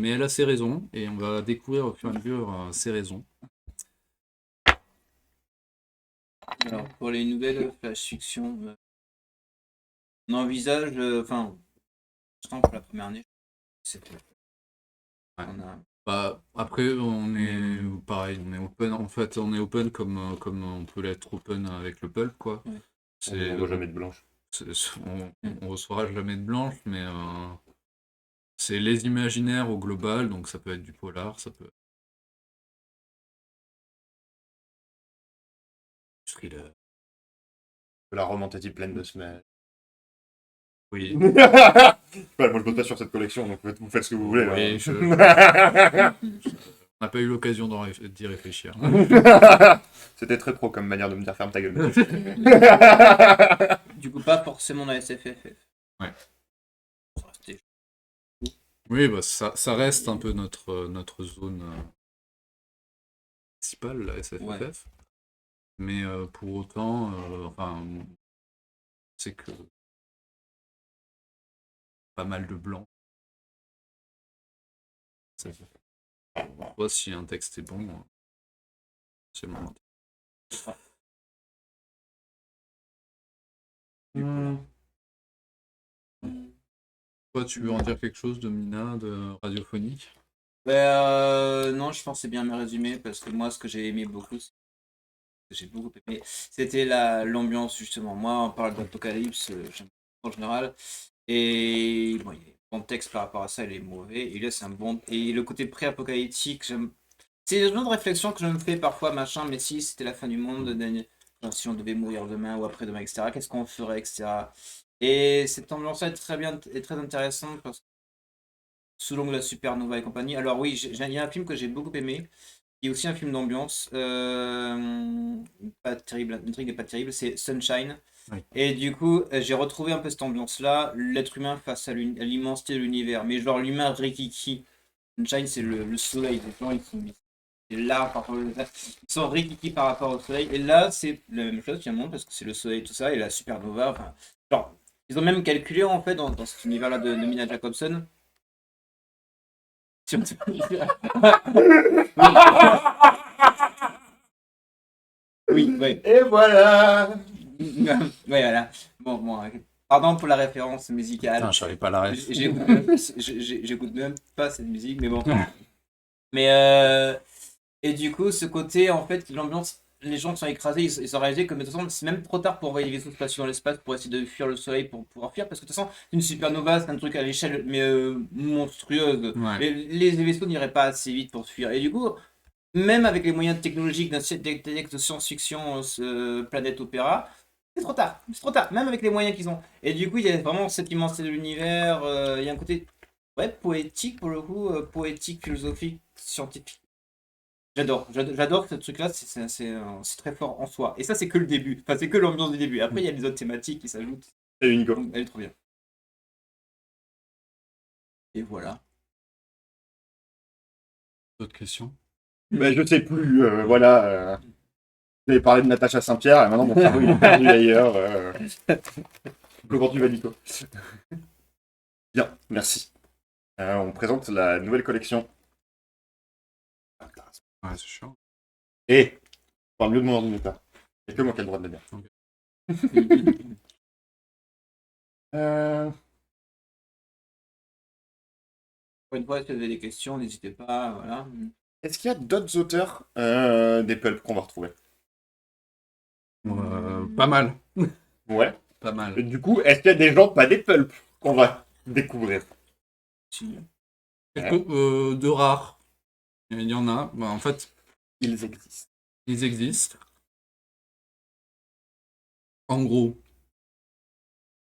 elle a ses raisons, et on va découvrir au fur et à mesure ses raisons. Alors, pour les nouvelles flash fiction, on envisage, enfin, pour la première année, c'était. Ouais. On a. Après, on est pareil, on est open. En fait, on est open comme on peut l'être open avec le pulp, quoi. Ouais. On ne voit jamais de blanche. On recevra jamais de blanche, mais c'est les imaginaires au global, donc ça peut être du polar, ça peut être du thriller. La romantique pleine de semaines. Oui. Moi, je bosse pas sur cette collection, donc vous faites ce que vous voulez. Oui, Là. on n'a pas eu l'occasion d'y réfléchir. C'était très pro comme manière de me dire ferme ta gueule. Du coup, pas forcément dans la SFFF. Ouais. Ça restait- Oui, ça reste un peu notre zone principale, la SFFF. Ouais. Mais pour autant, enfin, c'est que pas mal de blanc. Soit si un texte est bon, c'est bon. Toi, tu veux en dire quelque chose de Mina, de radiophonique? Non, je pense que c'est bien mes résumés parce que moi, ce que j'ai aimé beaucoup, j'ai beaucoup aimé, c'était l'ambiance justement. Moi, on parle d'apocalypse, j'aime en général, et bon, il y a le contexte par rapport à ça, il est mauvais. Et là, c'est un bon. Et le côté pré-apocalyptique, j'aime. C'est le genre de réflexion que je me fais parfois, machin. Mais si c'était la fin du monde, genre, si on devait mourir demain ou après-demain, etc. Qu'est-ce qu'on ferait, etc. Et cette ambiance-là est très bien, est très intéressante parce que sous l'angle de la supernova et compagnie. Alors oui, il y a un film que j'ai beaucoup aimé, qui est aussi un film d'ambiance. Pas terrible, l'intrigue n'est pas terrible, c'est Sunshine. Oui. Et du coup, j'ai retrouvé un peu cette ambiance-là, l'être humain face à l'immensité de l'univers. Mais genre l'humain rikiki. Sunshine, c'est le soleil. Les gens, c'est là par rapport ils sont rikiki par rapport au soleil. Et là, c'est la même chose finalement, parce que c'est le soleil, tout ça, et la supernova. Enfin, genre, ils ont même calculé en fait dans cet univers-là de Mina Jacobson. Si on- Oui, oui. Et voilà. Ouais, voilà. Bon, pardon pour la référence musicale. Putain, je savais pas la ref. J'écoute même pas cette musique, mais bon. Mais et du coup, ce côté, en fait, l'ambiance, les gens sont écrasés, ils ont réalisé que mais de toute façon, c'est même trop tard pour envoyer des vaisseaux spatiaux dans l'espace pour essayer de fuir le soleil pour pouvoir fuir, parce que de toute façon, une supernova, c'est un truc à l'échelle mais monstrueuse. Ouais. Et les vaisseaux n'iraient pas assez vite pour fuir. Et du coup, même avec les moyens technologiques d'un texte de science-fiction, Planète Opéra, c'est trop tard, même avec les moyens qu'ils ont. Et du coup, il y a vraiment cette immensité de l'univers, il y a un côté ouais, poétique pour le coup, poétique, philosophique, scientifique. J'adore ce truc-là, c'est très fort en soi. Et ça, c'est que le début, enfin, c'est que l'ambiance du début. Après, il y a les autres thématiques qui s'ajoutent. Et Unico. Donc, elle est trop bien. Et voilà. D'autres questions? Mais je sais plus, voilà. J'avais parlé de Natacha Saint-Pierre, et maintenant mon cerveau il est perdu ailleurs. Comment tu vas, Nico? Bien, merci. On présente la nouvelle collection. Ouais, c'est chiant. Et, parle mieux de mon ordinateur. Il n'y a que moi qui ai le droit de le dire. Ok. Euh, Pour une fois, si vous avez des questions, n'hésitez pas, voilà. Est-ce qu'il y a d'autres auteurs des pulps qu'on va retrouver? Pas mal. Ouais. Pas mal. Et du coup, est-ce qu'il y a des gens pas des pulps qu'on va découvrir? Si. De rares. Il y en a. Bah, en fait, Ils existent. ils existent. En gros,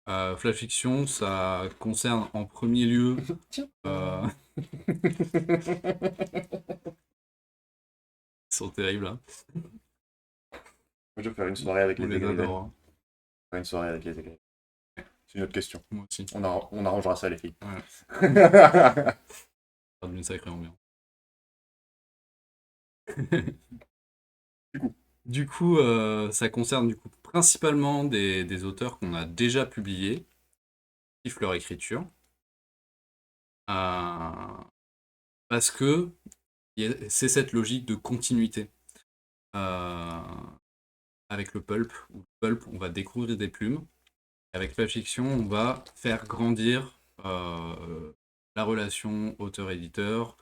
Flash Fiction, ça concerne en premier lieu. Tiens. Ils sont terribles, hein. Moi, je vais faire une soirée avec On les les Égridés. adore, hein. Faire une soirée avec les Égridés. C'est une autre question. Moi aussi. On arrangera ça, les filles. Ouais. Ça donne une sacrée ambiance. Du coup, ça concerne du coup principalement des auteurs qu'on a déjà publiés, qui kiffent leur écriture. Parce que c'est cette logique de continuité. Avec le pulp, on va découvrir des plumes. Avec la fiction, on va faire grandir la relation auteur-éditeur,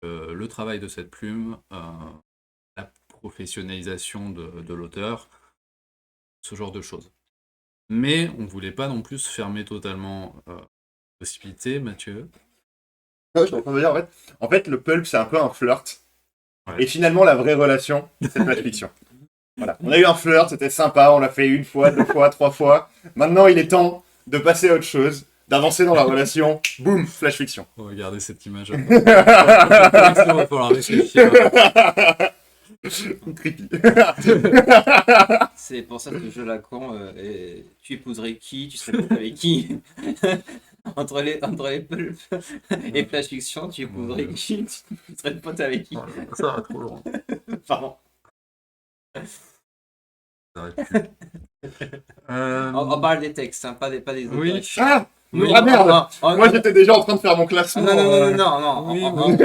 le travail de cette plume, la professionnalisation de l'auteur, ce genre de choses. Mais on ne voulait pas non plus se fermer totalement possibilité, Mathieu. Ouais, je suis en train de dire, en fait, le pulp, c'est un peu un flirt. Ouais. Et finalement, la vraie relation, c'est Flash Fiction. Voilà. On a eu un flirt, c'était sympa, on l'a fait une fois, deux fois, trois fois. Maintenant, il est temps de passer à autre chose, d'avancer dans la relation. Boum, Flash Fiction. Regardez cette image. Il va falloir réfléchir. Creepy. C'est pour ça que le jeu Lacan, tu épouserais qui, tu serais pote avec qui entre les pulps et Flash Fiction, tu épouserais qui, tu serais pote avec qui. Ça va trop loin. Pardon. Ça arrête plus. On parle des textes, hein, pas des auteurs. Oui. Ah, Oui. ah merde. Oh, Moi, j'étais déjà en train de faire mon classement. non. Oui, On est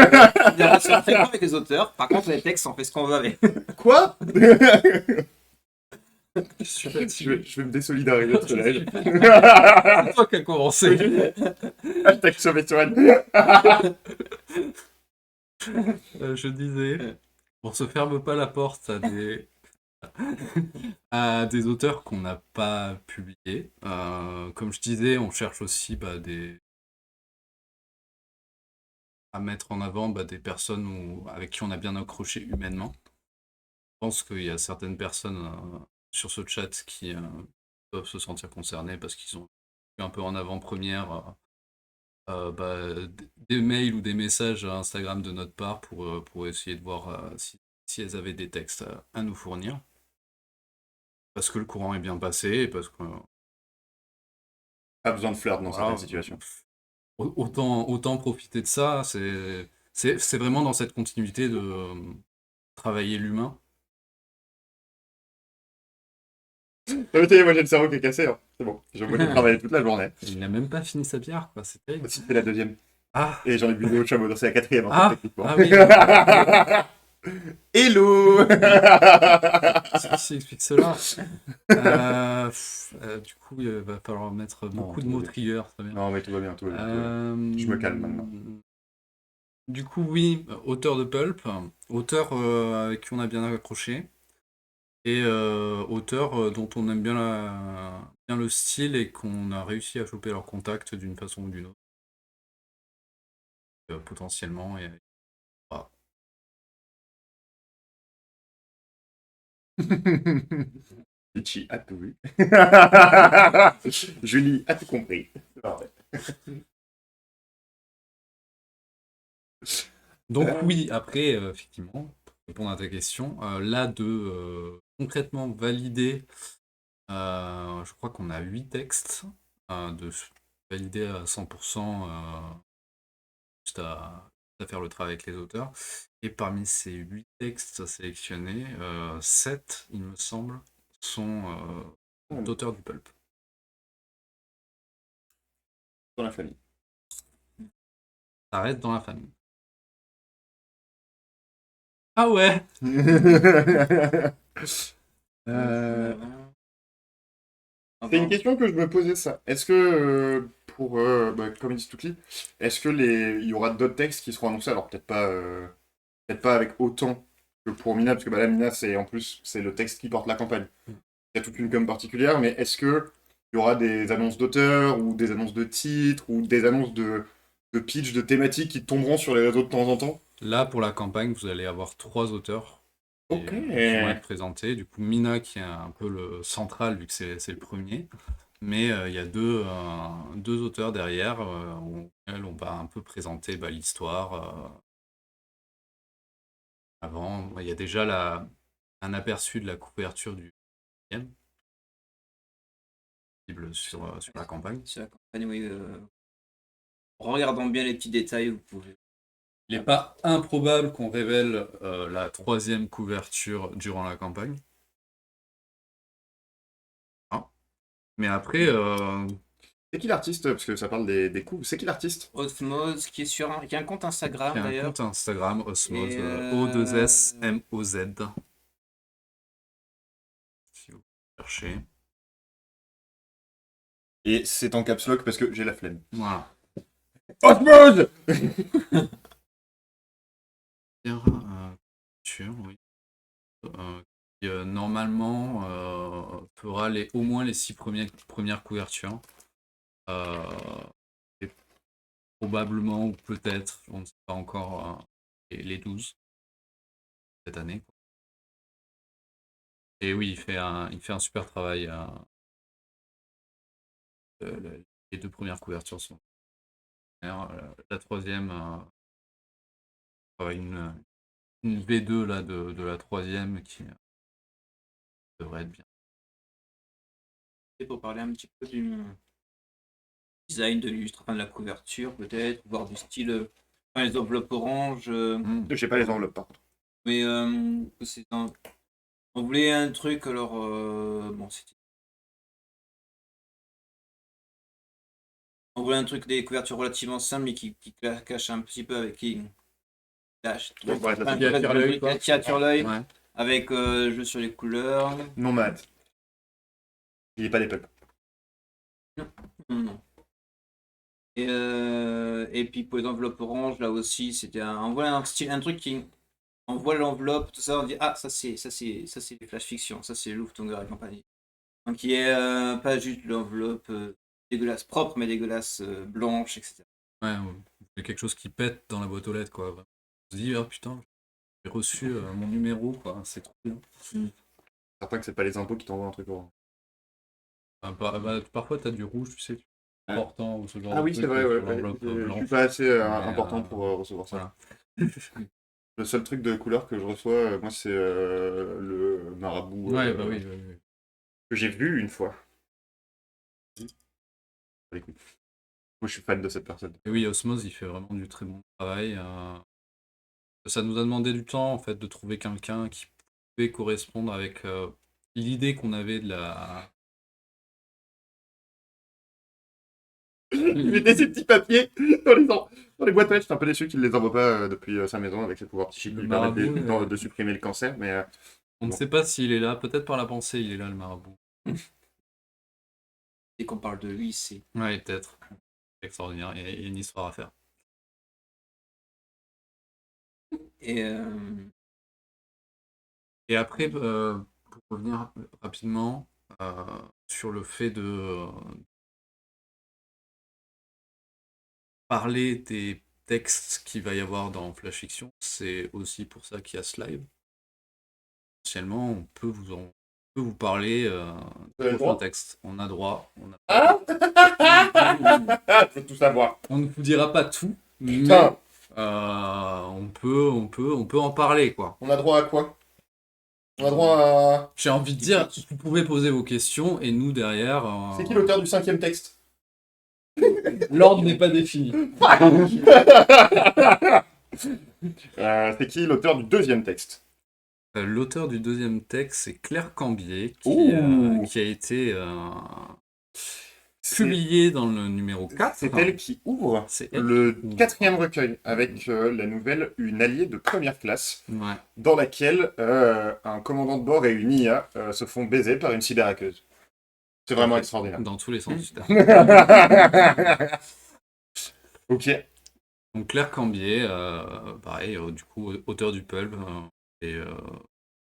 très avec les auteurs. Par contre, les textes, on fait ce qu'on veut avec. Quoi? Je suis fatigué. Je vais me désolidariser de ce live. C'est toi qui as commencé. Hashtag sauve-toi. Je disais, on se ferme pas la porte à des auteurs qu'on n'a pas publiés. Comme je disais, on cherche aussi à mettre en avant des personnes avec qui on a bien accroché humainement. Je pense qu'il y a certaines personnes sur ce chat qui doivent se sentir concernées parce qu'ils ont eu un peu en avant-première des mails ou des messages à Instagram de notre part pour essayer de voir si elles avaient des textes à nous fournir. Parce que le courant est bien passé et parce que Pas besoin de flirt dans voilà, certaines situations. autant profiter de ça. C'est vraiment dans cette continuité de travailler l'humain. Moi, j'ai le cerveau qui est cassé. Hein. C'est bon. J'ai travaillé toute la journée. Il n'a même pas fini sa bière, quoi. C'est terrible. C'était la deuxième. Ah, Et j'en ai bu deux au chameau, donc c'est la quatrième, en fait, Ah, techniquement. ah oui. Hello. Qu'est-ce qui explique cela? Du coup, il va falloir mettre beaucoup de tout va mots bien. triggers. Très bien. Non, mais tout va bien, tout va bien. Je me calme maintenant. Du coup, oui, auteur de Pulp, auteur avec qui on a bien accroché, et auteur dont on aime bien le style et qu'on a réussi à choper leur contact d'une façon ou d'une autre. Potentiellement. Voilà. Litchi a tout vu. Julie a tout compris. C'est parfait. Donc oui, après, effectivement, pour répondre à ta question, là de concrètement valider, je crois qu'on a 8 textes, de valider à 100%, juste à faire le travail avec les auteurs. Et parmi ces 8 textes sélectionnés, 7, il me semble, sont d'auteurs du pulp. Dans la famille. Ça reste dans la famille. Ah ouais. C'est une question que je me posais ça. Est-ce que pour Comedy Touki, est-ce que il y aura d'autres textes qui seront annoncés? Alors peut-être pas avec autant que pour Mina, parce que là Mina c'est en plus c'est le texte qui porte la campagne. Il y a toute une com particulière, mais est-ce que il y aura des annonces d'auteurs ou des annonces de titres ou des annonces de pitch, de thématiques qui tomberont sur les réseaux de temps en temps? Là, pour la campagne, vous allez avoir 3 auteurs qui, Ok. qui vont être présentés. Du coup, Mina, qui est un peu le central, vu que c'est le premier. Mais il y a deux auteurs derrière, auxquels on va un peu présenter l'histoire. Avant, il y a déjà un aperçu de la couverture du game, visible sur la campagne. Sur la campagne, oui. En regardant bien les petits détails, vous pouvez. Il n'est pas improbable qu'on révèle la 3e couverture durant la campagne. Ah. Mais après, C'est qui l'artiste? Parce que ça parle des coups. C'est qui l'artiste? Osmose, qui a un compte Instagram il y a un d'ailleurs. compte Instagram, Osmose, Et, O2SMOZ. Si vous cherchez. Et c'est en caps lock parce que j'ai la flemme. Voilà. Osmose! Oui. Qui, normalement, fera au moins les 6 premières couvertures. Et probablement, ou peut-être, on ne sait pas encore, les 12 cette année. Et oui, il fait un super travail. Les 2 premières couvertures sont. La 3e, une V2 là, de la 3e qui devrait être bien. pour parler un petit peu du design de l'illustre, de la couverture peut-être, voir du style, les enveloppes orange. Je sais pas les enveloppes par contre. Mais on voulait un truc, alors bon, on voulait un truc, des couvertures relativement simples, mais qui cache un petit peu, avec qui cache, Donc, ouais, enfin, qui attire l'œil, quoi. qui attire l'œil, Ouais. avec jeu sur les couleurs. Nomade. Il n'est pas des pulps. Non. Et puis pour les enveloppes orange, là aussi, c'était on voit un style, un truc qui. On voit l'enveloppe, tout ça, on dit ah, ça c'est des flash fiction, ça c'est Luftunger et compagnie. Donc il est pas juste l'enveloppe dégueulasse propre, mais dégueulasse blanche, etc. Ouais, il y a quelque chose qui pète dans la boîte aux lettres, quoi. On se dit, oh putain, j'ai reçu mon numéro, quoi. C'est trop bien. Certain que c'est pas les impôts qui t'envoient un truc orange. Parfois, t'as du rouge, tu sais, important ou ce genre Ah de oui, truc, c'est vrai, sur ouais. l'enveloppe Je blanche. suis pas assez Mais, important pour recevoir ça. Voilà. Le seul truc de couleur que je reçois, moi, c'est le marabout Ouais, bah oui, oui, oui. que j'ai vu une fois. Écoute, moi, je suis fan de cette personne. Et oui, Osmose, il fait vraiment du très bon travail. Ça nous a demandé du temps, en fait, de trouver quelqu'un qui pouvait correspondre avec l'idée qu'on avait de la. Il mettait ces petits papiers dans les boîtes aux lettres. Je suis un peu déçu qu'il ne les envoie pas depuis sa maison avec ses pouvoirs psychiques qui Le lui permettent marabout, de supprimer le cancer. Mais On ne bon. sait pas s'il est là, peut-être par la pensée, il est là, le marabout. Dès qu'on parle de lui, c'est. Ouais, peut-être. Extraordinaire, il y a une histoire à faire. Et Et après, pour revenir rapidement sur le fait de parler des textes qu'il va y avoir dans Flash Fiction, c'est aussi pour ça qu'il y a ce live. Potentiellement, on peut vous en peux vous parler Vous avez du le prochain droit texte. On a droit. Ah je veux tout savoir. On ne vous dira pas tout, mais Putain, on peut en parler, quoi. on a droit à quoi? On a droit à... J'ai envie de dire, vous pouvez poser vos questions et nous derrière. C'est qui l'auteur du 5e texte? L'ordre n'est pas défini. C'est qui l'auteur du 2e texte? L'auteur du 2e texte, c'est Claire Cambier, Ouh. qui a été C'est publié dans le numéro 4. c'est elle qui ouvre C'est elle le qui ouvre. 4e recueil avec la nouvelle Une alliée de première classe, Ouais. dans laquelle un commandant de bord et une IA se font baiser par une cyberhackeuse. C'est vraiment extraordinaire. Dans tous les sens du terme. Ok. Donc Claire Cambier, pareil, du coup, auteur du Pulp, et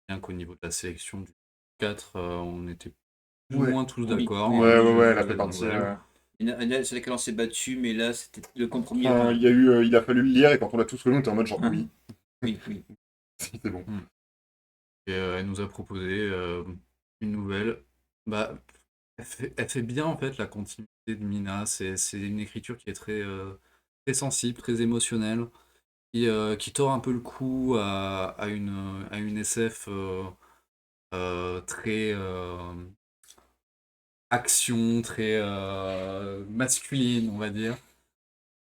bien qu'au niveau de la sélection du 4, on était plus ou Ouais. moins tous Oui. d'accord. Ouais, elle a Sur fait les partie. nouvelles. C'est laquelle on s'est battu, mais là, c'était le compromis. Enfin, il a fallu le lire et quand on l'a tous relu, on était en mode genre oui, Oui, oui. c'est bon. Et elle nous a proposé une nouvelle. Bah, elle fait bien en fait la continuité de Mina. C'est une écriture qui est très sensible, très émotionnelle, qui tord un peu le cou à une SF très action, très masculine, on va dire.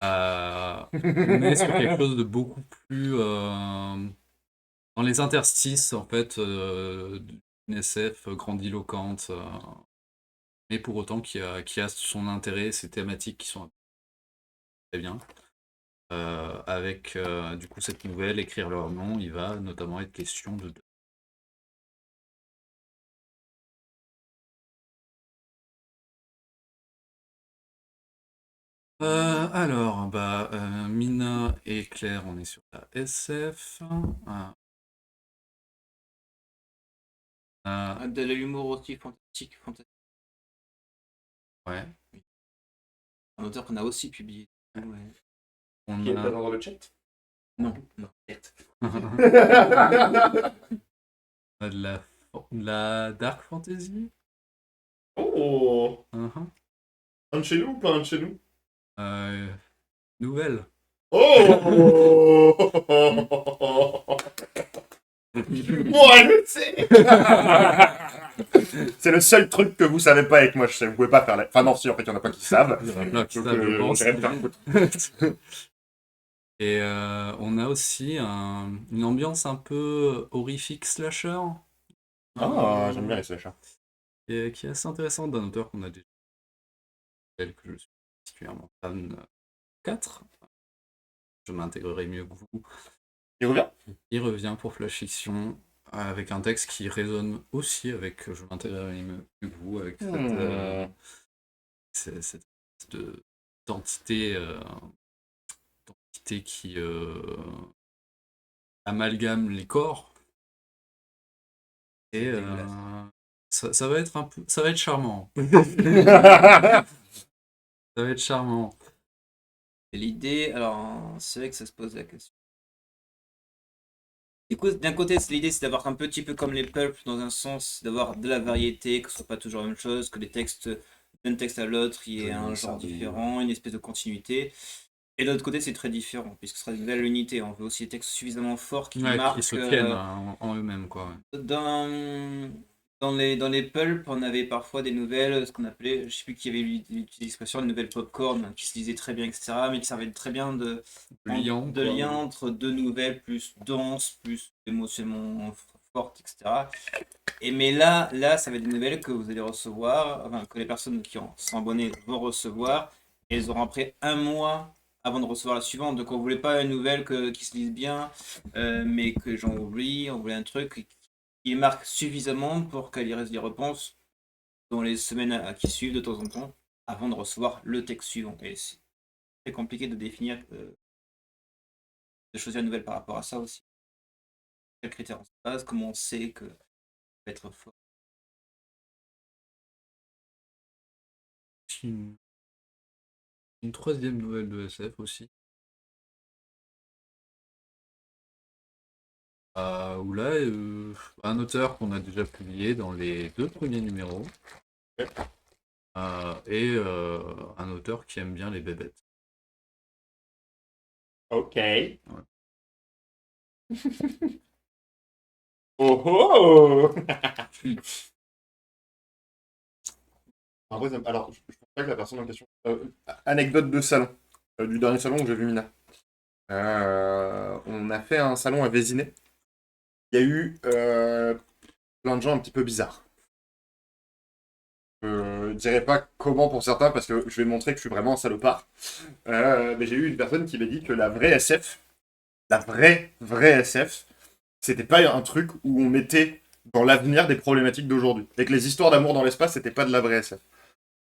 On est sur quelque chose de beaucoup plus dans les interstices en fait d'une SF grandiloquente, mais pour autant qui a son intérêt, ses thématiques qui sont très bien. Avec du coup cette nouvelle, écrire leur nom, il va notamment être question de. Alors, bah, Mina et Claire, on est sur la SF. De l'humour aussi fantastique. Ouais. Un auteur qu'on a aussi publié. Ouais. On Qui est a- pas dans le chat? Non, non. on a de la dark fantasy. Oh, Uh-huh. un de chez nous ou pas un de chez nous? Euh, Nouvelle. Oh moi, je le sais. C'est le seul truc que vous savez pas avec moi, je sais, vous pouvez pas faire la... Enfin non, si, en fait, il y en a pas qui savent. Il y en a plein qui Donc, savent, je pense. j'ai rien à foutre. Et on a aussi une ambiance un peu horrifique slasher. Ah, j'aime bien les slashers. Et qui est assez intéressante d'un auteur qu'on a déjà, tel que je suis particulièrement fan 4. Je m'intégrerai mieux que vous. Il revient? Il revient pour Flash Fiction avec un texte qui résonne aussi avec Je m'intégrerai mieux que vous, avec cette d'entité qui amalgame les corps. Et ça va être ça va être charmant. Ça va être charmant. Et l'idée, alors, c'est vrai que ça se pose la question. Du coup, d'un côté, l'idée, c'est d'avoir un petit peu comme les pulps, dans un sens, d'avoir de la variété, que ce soit pas toujours la même chose, que les textes, d'un texte à l'autre, il y ait un genre différent, une espèce de continuité. Et de l'autre côté, c'est très différent, puisque ce sera une belle unité. On veut aussi des textes suffisamment forts qui Ouais, marquent. qui se tiennent en eux-mêmes, quoi. Ouais. Dans les pulps, on avait parfois des nouvelles, ce qu'on appelait, je sais plus qui avait utilisé l'expression, des nouvelles popcorn, qui se lisaient très bien, etc., mais qui servaient très bien de lien entre deux nouvelles plus denses, plus émotionnellement fortes, etc. Mais là, ça va être des nouvelles que vous allez recevoir, enfin, que les personnes qui sont abonnées vont recevoir, et elles auront après un mois avant de recevoir la suivante. Donc on voulait pas une nouvelle qui se lise bien, mais que j'en oublie, on voulait un truc qui marque suffisamment pour qu'elle y reste des réponses dans les semaines qui suivent de temps en temps, avant de recevoir le texte suivant. Et c'est très compliqué de définir, de choisir une nouvelle par rapport à ça aussi. Quels critères on se base, comment on sait que ça va être fort. Une troisième nouvelle de SF aussi. Où là, un auteur qu'on a déjà publié dans les 2 premiers numéros, et un auteur qui aime bien les bébêtes. Ok. Oh oh. Alors, je pense pas que la personne en question. Anecdote de salon. Du dernier salon où j'ai vu Mina. On a fait un salon à Vésinet. Il y a eu plein de gens un petit peu bizarres. Je dirais pas comment pour certains parce que je vais montrer que je suis vraiment un salopard. Mais j'ai eu une personne qui m'a dit que la vraie SF, la vraie SF, c'était pas un truc où on mettait dans l'avenir des problématiques d'aujourd'hui. Et que les histoires d'amour dans l'espace, c'était pas de la vraie SF.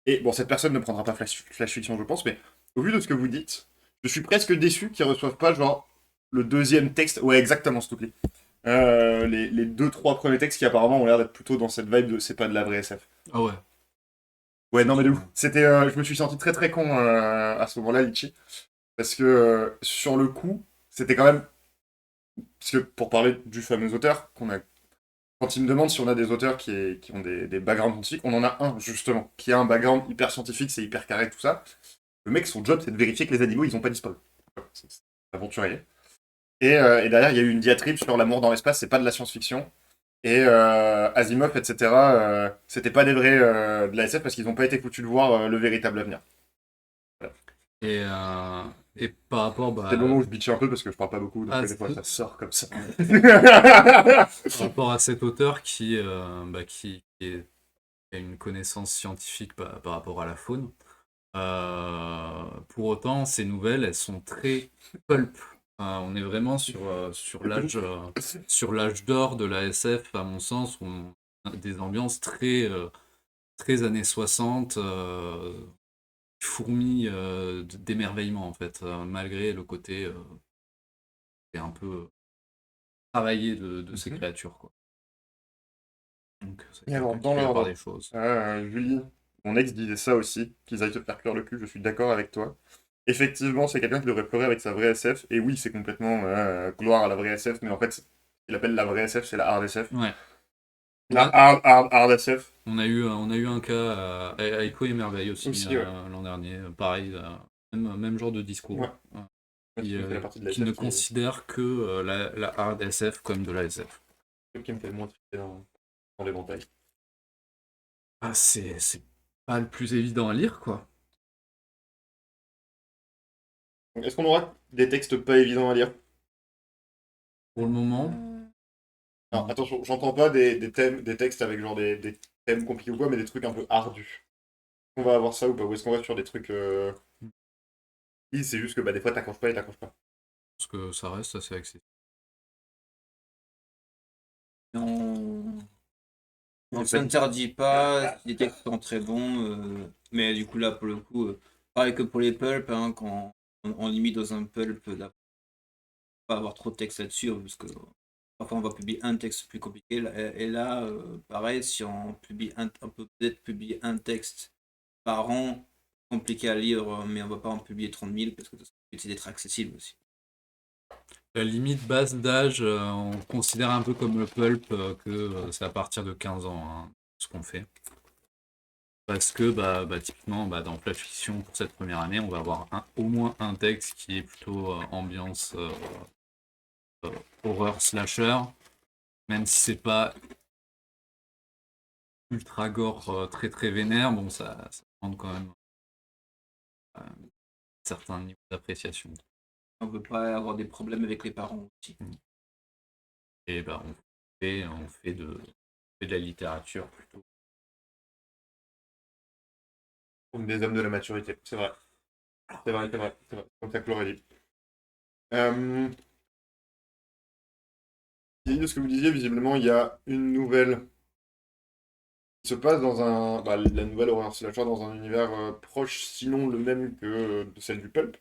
Et bon, cette personne ne prendra pas Flash Fiction, je pense, mais au vu de ce que vous dites, je suis presque déçu qu'ils reçoivent pas, genre, le deuxième texte. Ouais, exactement, s'il te plaît. Les 2-3 premiers textes qui apparemment ont l'air d'être plutôt dans cette vibe de c'est pas de la vraie SF. Ah ouais. Ouais, non, mais de ouf. C'était, je me suis senti très très con à ce moment-là, Litchi. Parce que sur le coup, c'était quand même. Parce que pour parler du fameux auteur, quand il me demande si on a des auteurs qui ont des backgrounds scientifiques, on en a un, justement, qui a un background hyper scientifique, c'est hyper carré, tout ça. Le mec, son job, c'est de vérifier que les animaux, ils ont pas disparu. C'est aventurier. Et derrière, il y a eu une diatribe sur l'amour dans l'espace, c'est pas de la science-fiction. Et Asimov, etc., c'était pas des vrais de la SF parce qu'ils n'ont pas été foutus de voir le véritable avenir. Voilà. Et par rapport, C'est le moment où je bitchais un peu parce que je parle pas beaucoup, donc des fois ça sort comme ça. par rapport à cet auteur qui a une connaissance scientifique par rapport à la faune, pour autant, ces nouvelles, elles sont très pulp. On est vraiment sur l'âge d'or de la SF, à mon sens, où on a des ambiances très années 60, fourmis d'émerveillement, en fait, malgré le côté un peu travaillé de ces créatures, quoi. Donc, c'est Et alors, quelqu'un qui dans fait la part l'ordre, des choses. Julie, mon ex disait ça aussi, qu'ils aillent te faire cuire le cul, je suis d'accord avec toi. Effectivement, c'est quelqu'un qui devrait pleurer avec sa vraie SF, et oui, c'est complètement gloire à la vraie SF, mais en fait, ce qu'il appelle la vraie SF, c'est la hard SF. Ouais. La Ah, hard SF. on a eu un cas à Echo et Merveille aussi, Ouais. l'an dernier. Pareil, même genre de Ouais. discours. Qui fait la partie de la Qui ne SF considère que la hard SF comme de la SF. qui me fait le moins triper dans les montagnes. C'est pas le plus évident à lire, quoi. Est-ce qu'on aura des textes pas évidents à lire? Pour le moment. Alors, attention, j'entends pas des thèmes, des textes avec genre des thèmes compliqués ou quoi, mais des trucs un peu ardus. On va avoir ça ou pas? Ou est-ce qu'on va sur des trucs. C'est juste que bah, des fois t'accroches pas et t'accroches pas. Parce que ça reste assez accessible. On s'interdit pas, les textes sont très bons, mais du coup là pour le coup, pareil que pour les pulps, hein, quand on limite dans un pulp, pas avoir trop de texte là-dessus, parce que parfois on va publier un texte plus compliqué, et là, pareil, si on publie on peut peut-être publier un texte par an, compliqué à lire, mais on va pas en publier 30 000 parce que c'est d'être accessible aussi. La limite basse d'âge, on considère un peu comme le pulp que c'est à partir de 15 ans, hein, ce qu'on fait. Parce que typiquement dans Flash Fiction pour cette première année, on va avoir au moins un texte qui est plutôt ambiance horreur slasher, même si c'est pas ultra gore très très vénère, bon ça demande quand même un certain niveau d'appréciation. On veut pas avoir des problèmes avec les parents aussi. Et on fait de la littérature plutôt. Comme des hommes de la maturité, c'est vrai. C'est vrai. Comme ça que l'aurait dit. De ce que vous disiez, visiblement, il y a une nouvelle qui se passe dans un. Bah, la nouvelle horreur slasher dans un univers proche, sinon le même que de celle du Pulp.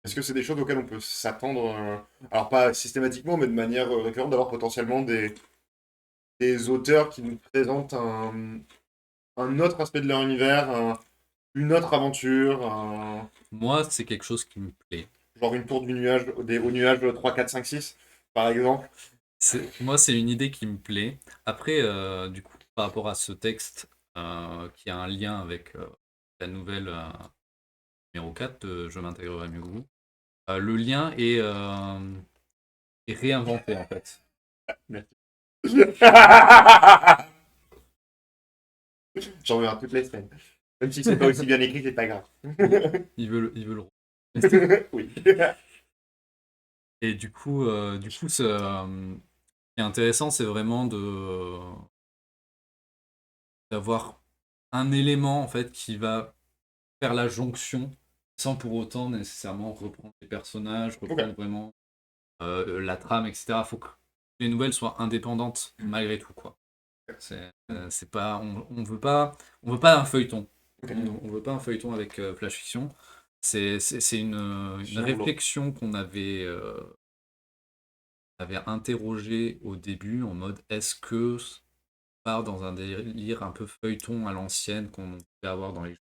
Est-ce que c'est des choses auxquelles on peut s'attendre, alors pas systématiquement, mais de manière récurrente, d'avoir potentiellement des auteurs qui nous présentent un autre aspect de leur univers, une autre aventure, Moi, c'est quelque chose qui me plaît. genre une tour du nuage, au nuage 3, 4, 5, 6, par exemple. Moi, c'est une idée qui me plaît. Après, du coup, par rapport à ce texte qui a un lien avec la nouvelle numéro 4 de Je m'intégrerai mieux que vous, le lien est réinventé en fait. Merci. J'en reviens toutes les semaines. Même si c'est pas aussi bien écrit, c'est pas grave. Il veut le Oui. Et du coup, ce qui est intéressant, c'est vraiment d'avoir un élément en fait qui va faire la jonction sans pour autant nécessairement reprendre les personnages, reprendre vraiment la trame, etc. Faut que les nouvelles soient indépendantes malgré tout, quoi. C'est pas, on veut pas un feuilleton. On veut pas un feuilleton avec Flash Fiction. C'est une réflexion qu'on avait interrogée au début en mode est-ce que ça part dans un délire un peu feuilleton à l'ancienne qu'on pouvait avoir dans les jeux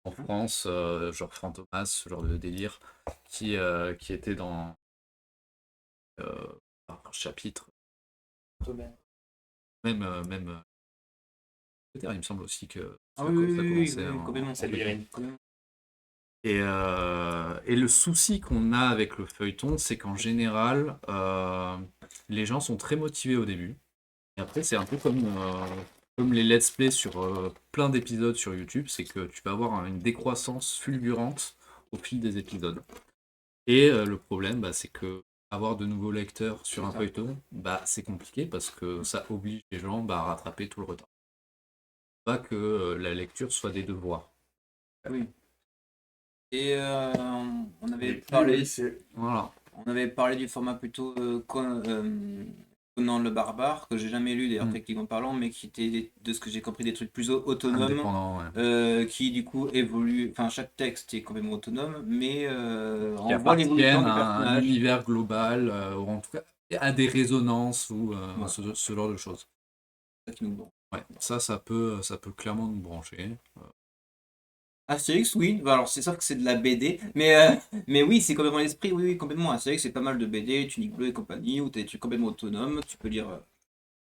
en France, genre Fantomas, ce genre de délire qui était dans par chapitre. Même il me semble aussi que Ah ça, oui, oui, ça oui, commençait oui, complètement. Salut Irène. Et le souci qu'on a avec le feuilleton, c'est qu'en général, les gens sont très motivés au début. Et après, c'est un peu comme les let's play sur plein d'épisodes sur YouTube, c'est que tu vas avoir une décroissance fulgurante au fil des épisodes. Et le problème, bah, c'est que avoir de nouveaux lecteurs sur un feuilleton, bah, c'est compliqué parce que ça oblige les gens bah, à rattraper tout le retard. Pas que la lecture soit des devoirs. Oui. Et on avait Mais parlé, Voilà. on avait parlé du format plutôt Conan le Barbare, que j'ai jamais lu d'ailleurs techniquement parlant, mais qui était, de ce que j'ai compris, des trucs plus autonomes, Indépendant, ouais. qui du coup évoluent, enfin chaque texte est complètement autonome, mais Qui on voit l'évolution appartiennent des à un personnages. univers global, ou en tout cas à des résonances ou Voilà, ce genre de choses. c'est ça qui nous branche. Ouais, ça peut clairement nous brancher. Astérix, oui, bah, alors c'est sûr que c'est de la BD, mais oui, c'est complètement l'esprit, oui, oui, complètement. Astérix, c'est pas mal de BD, Tunique Bleue et compagnie, où tu es complètement autonome, tu peux lire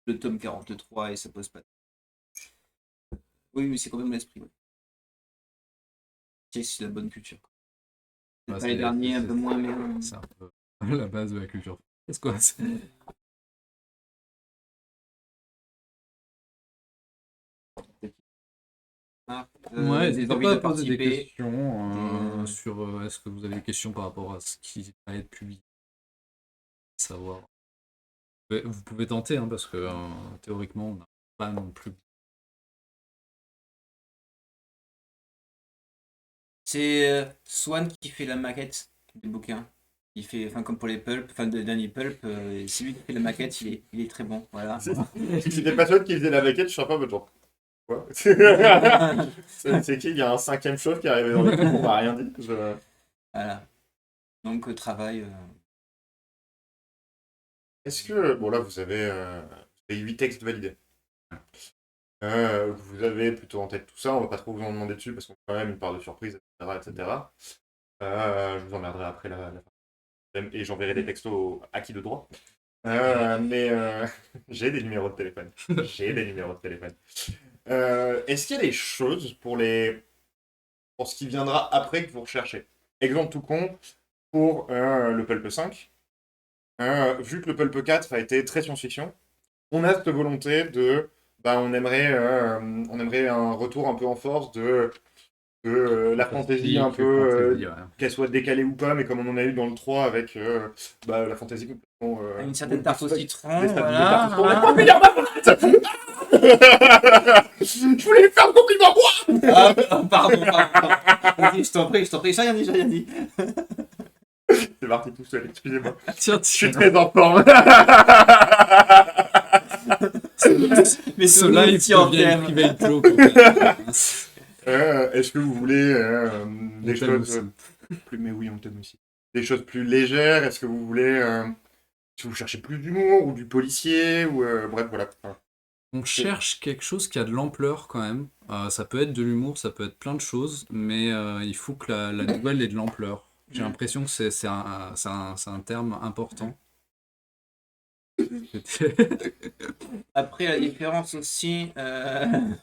le tome 43 et ça pose pas. Oui, oui, c'est complètement l'esprit, oui. C'est la bonne culture. Ouais, C'est pas les derniers, un peu moins, mais. c'est un peu la base de la culture. Qu'est-ce quoi Ouais, Des n'hésitez envies pas à de poser des participer. questions sur est-ce que vous avez des questions par rapport à ce qui va être publié, savoir. Vous pouvez tenter, hein, parce que théoriquement, on n'a pas non plus. C'est Swan qui fait la maquette du bouquin. Il fait, enfin comme pour les pulp, enfin de Danny Pulp, c'est lui qui fait la maquette, il est très bon, voilà. Si c'était pas toi qui faisait la maquette, je serais pas votre genre. Quoi c'est qui? Il y a un cinquième chauve qui est arrivé dans l'équipe, on m'a rien dit. Voilà. Donc travail. Est-ce que. Bon, là, vous avez 8 textes validés. Vous avez plutôt en tête tout ça, on va pas trop vous en demander dessus parce qu'on a quand même une part de surprise, etc. etc. Je vous emmerderai après la fin. Et j'enverrai des textos à qui de droit. Mais j'ai des numéros de téléphone. J'ai des numéros de téléphone. Est-ce qu'il y a des choses pour ce qui viendra après que vous recherchez? Exemple tout con, pour le Pulp 5, vu que le Pulp 4 a été très science-fiction, on a cette volonté de... Bah, on aimerait un retour un peu en force de la fantaisie un peu, Fantasy, ouais. qu'elle soit décalée ou pas, mais comme on en a eu dans le 3 avec bah, la fantaisie complètement... Une certaine tarte au citron, des voilà. tartes au citron. Mais quoi, mais y'a je voulais lui faire un compliment, moi. Pardon. Vas-y, je t'en prie, j'ai rien dit. C'est parti tout seul, excusez-moi. Tiens, Je suis très en forme. Mais ce live devient une private joke. Est-ce que vous voulez des choses plus... Mais oui, on t'aime aussi. Des choses plus légères? Est-ce que vous voulez... si vous cherchez plus d'humour ou du policier ou bref, voilà. On cherche quelque chose qui a de l'ampleur quand même. Ça peut être de l'humour, ça peut être plein de choses, mais il faut que la nouvelle ait de l'ampleur. J'ai l'impression que c'est un terme important. Après, la différence aussi.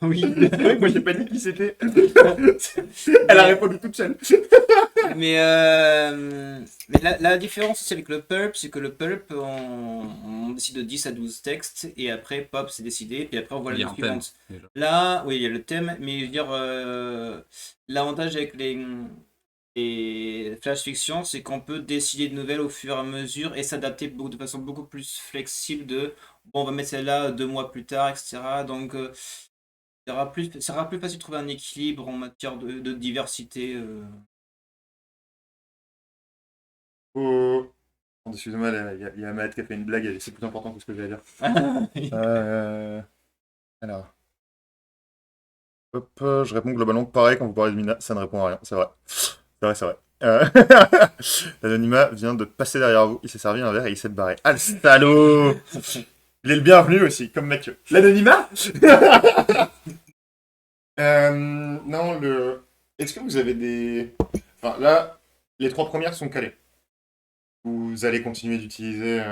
Oui. Moi, j'ai pas dit qui c'était. Elle a répondu toute seule. Mais la différence aussi avec le pulp, c'est que le pulp, on décide de 10 à 12 textes, et après, pop, c'est décidé, puis après, on voit Il y la a un thème, suivante. déjà. Là, oui, il y a le thème, mais je veux dire, l'avantage avec les flash fiction, c'est qu'on peut décider de nouvelles au fur et à mesure et s'adapter de façon beaucoup plus flexible de, bon, on va mettre celle-là 2 mois plus tard, etc. Donc, ça sera plus facile de trouver un équilibre en matière de diversité. Oh. Excusez-moi, il y a Matt qui a fait une blague, c'est plus important que ce que j'allais dire. Alors. Hop, je réponds globalement pareil quand vous parlez de Mina, ça ne répond à rien, c'est vrai. C'est vrai. L'anonymat vient de passer derrière vous, il s'est servi un verre et il s'est barré. Ah le salaud! Il est le bienvenu aussi, comme Mathieu. L'anonymat? Non, Est-ce que vous avez des... Enfin, là, les 3 premières sont calées. Vous allez continuer d'utiliser...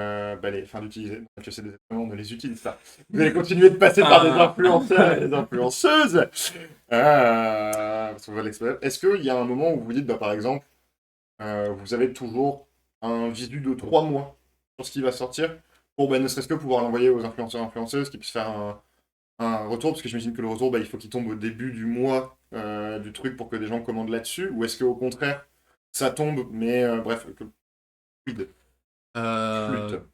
d'utiliser... Je sais exactement, on ne les utilise pas. Vous allez continuer de passer par des influenceurs et des influenceuses. Parce qu'on va l'explorer. Est-ce qu'il y a un moment où vous dites, par exemple, vous avez toujours un visu de 3 mois sur ce qui va sortir pour ne serait-ce que pouvoir l'envoyer aux influenceurs et influenceuses qui puissent faire un retour, parce que j'imagine que le retour, il faut qu'il tombe au début du mois du truc pour que des gens commandent là-dessus, ou est-ce qu'au contraire, ça tombe, mais bref, fluide. Le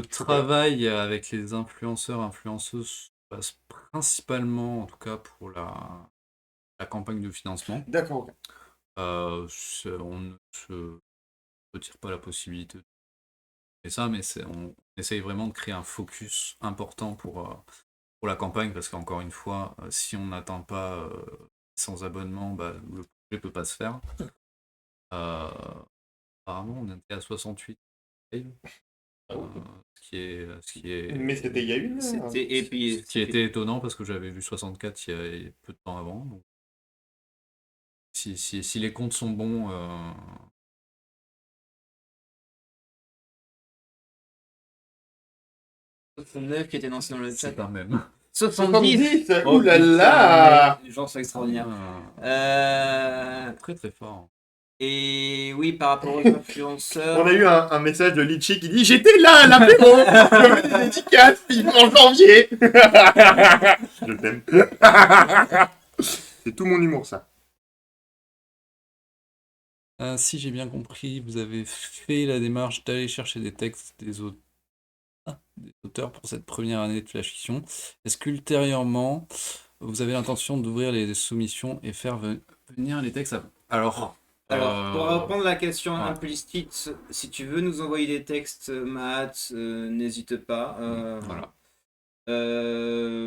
travail avec les influenceurs, influenceuses se passe principalement, en tout cas pour la campagne de financement. D'accord, ok. On ne se retire pas la possibilité de faire ça, mais on essaye vraiment de créer un focus important pour la campagne, parce qu'encore une fois, si on n'atteint pas sans abonnement, le projet ne peut pas se faire. Apparemment, on était à 68 lives. Ce qui est... Mais c'était il y a une Et puis, Ce qui était étonnant parce que j'avais vu 64 il y a peu de temps avant. Donc, si les comptes sont bons, 69 qui était lancé dans le chat. c'est pas même. 70. Ouh là là. Les gens sont extraordinaires. Très très fort. Et oui, par rapport aux influenceurs. On a eu un message de Litchi qui dit j'étais là à l'apéro, je fais des dédicaces, en janvier. Je t'aime. C'est tout mon humour, ça. Si j'ai bien compris, vous avez fait la démarche d'aller chercher des textes des auteurs pour cette première année de Flash Fiction. Est-ce qu'ultérieurement, vous avez l'intention d'ouvrir les soumissions et faire venir les textes Alors, pour répondre à la question ouais. implicite, si tu veux nous envoyer des textes, Matt, n'hésite pas. Voilà.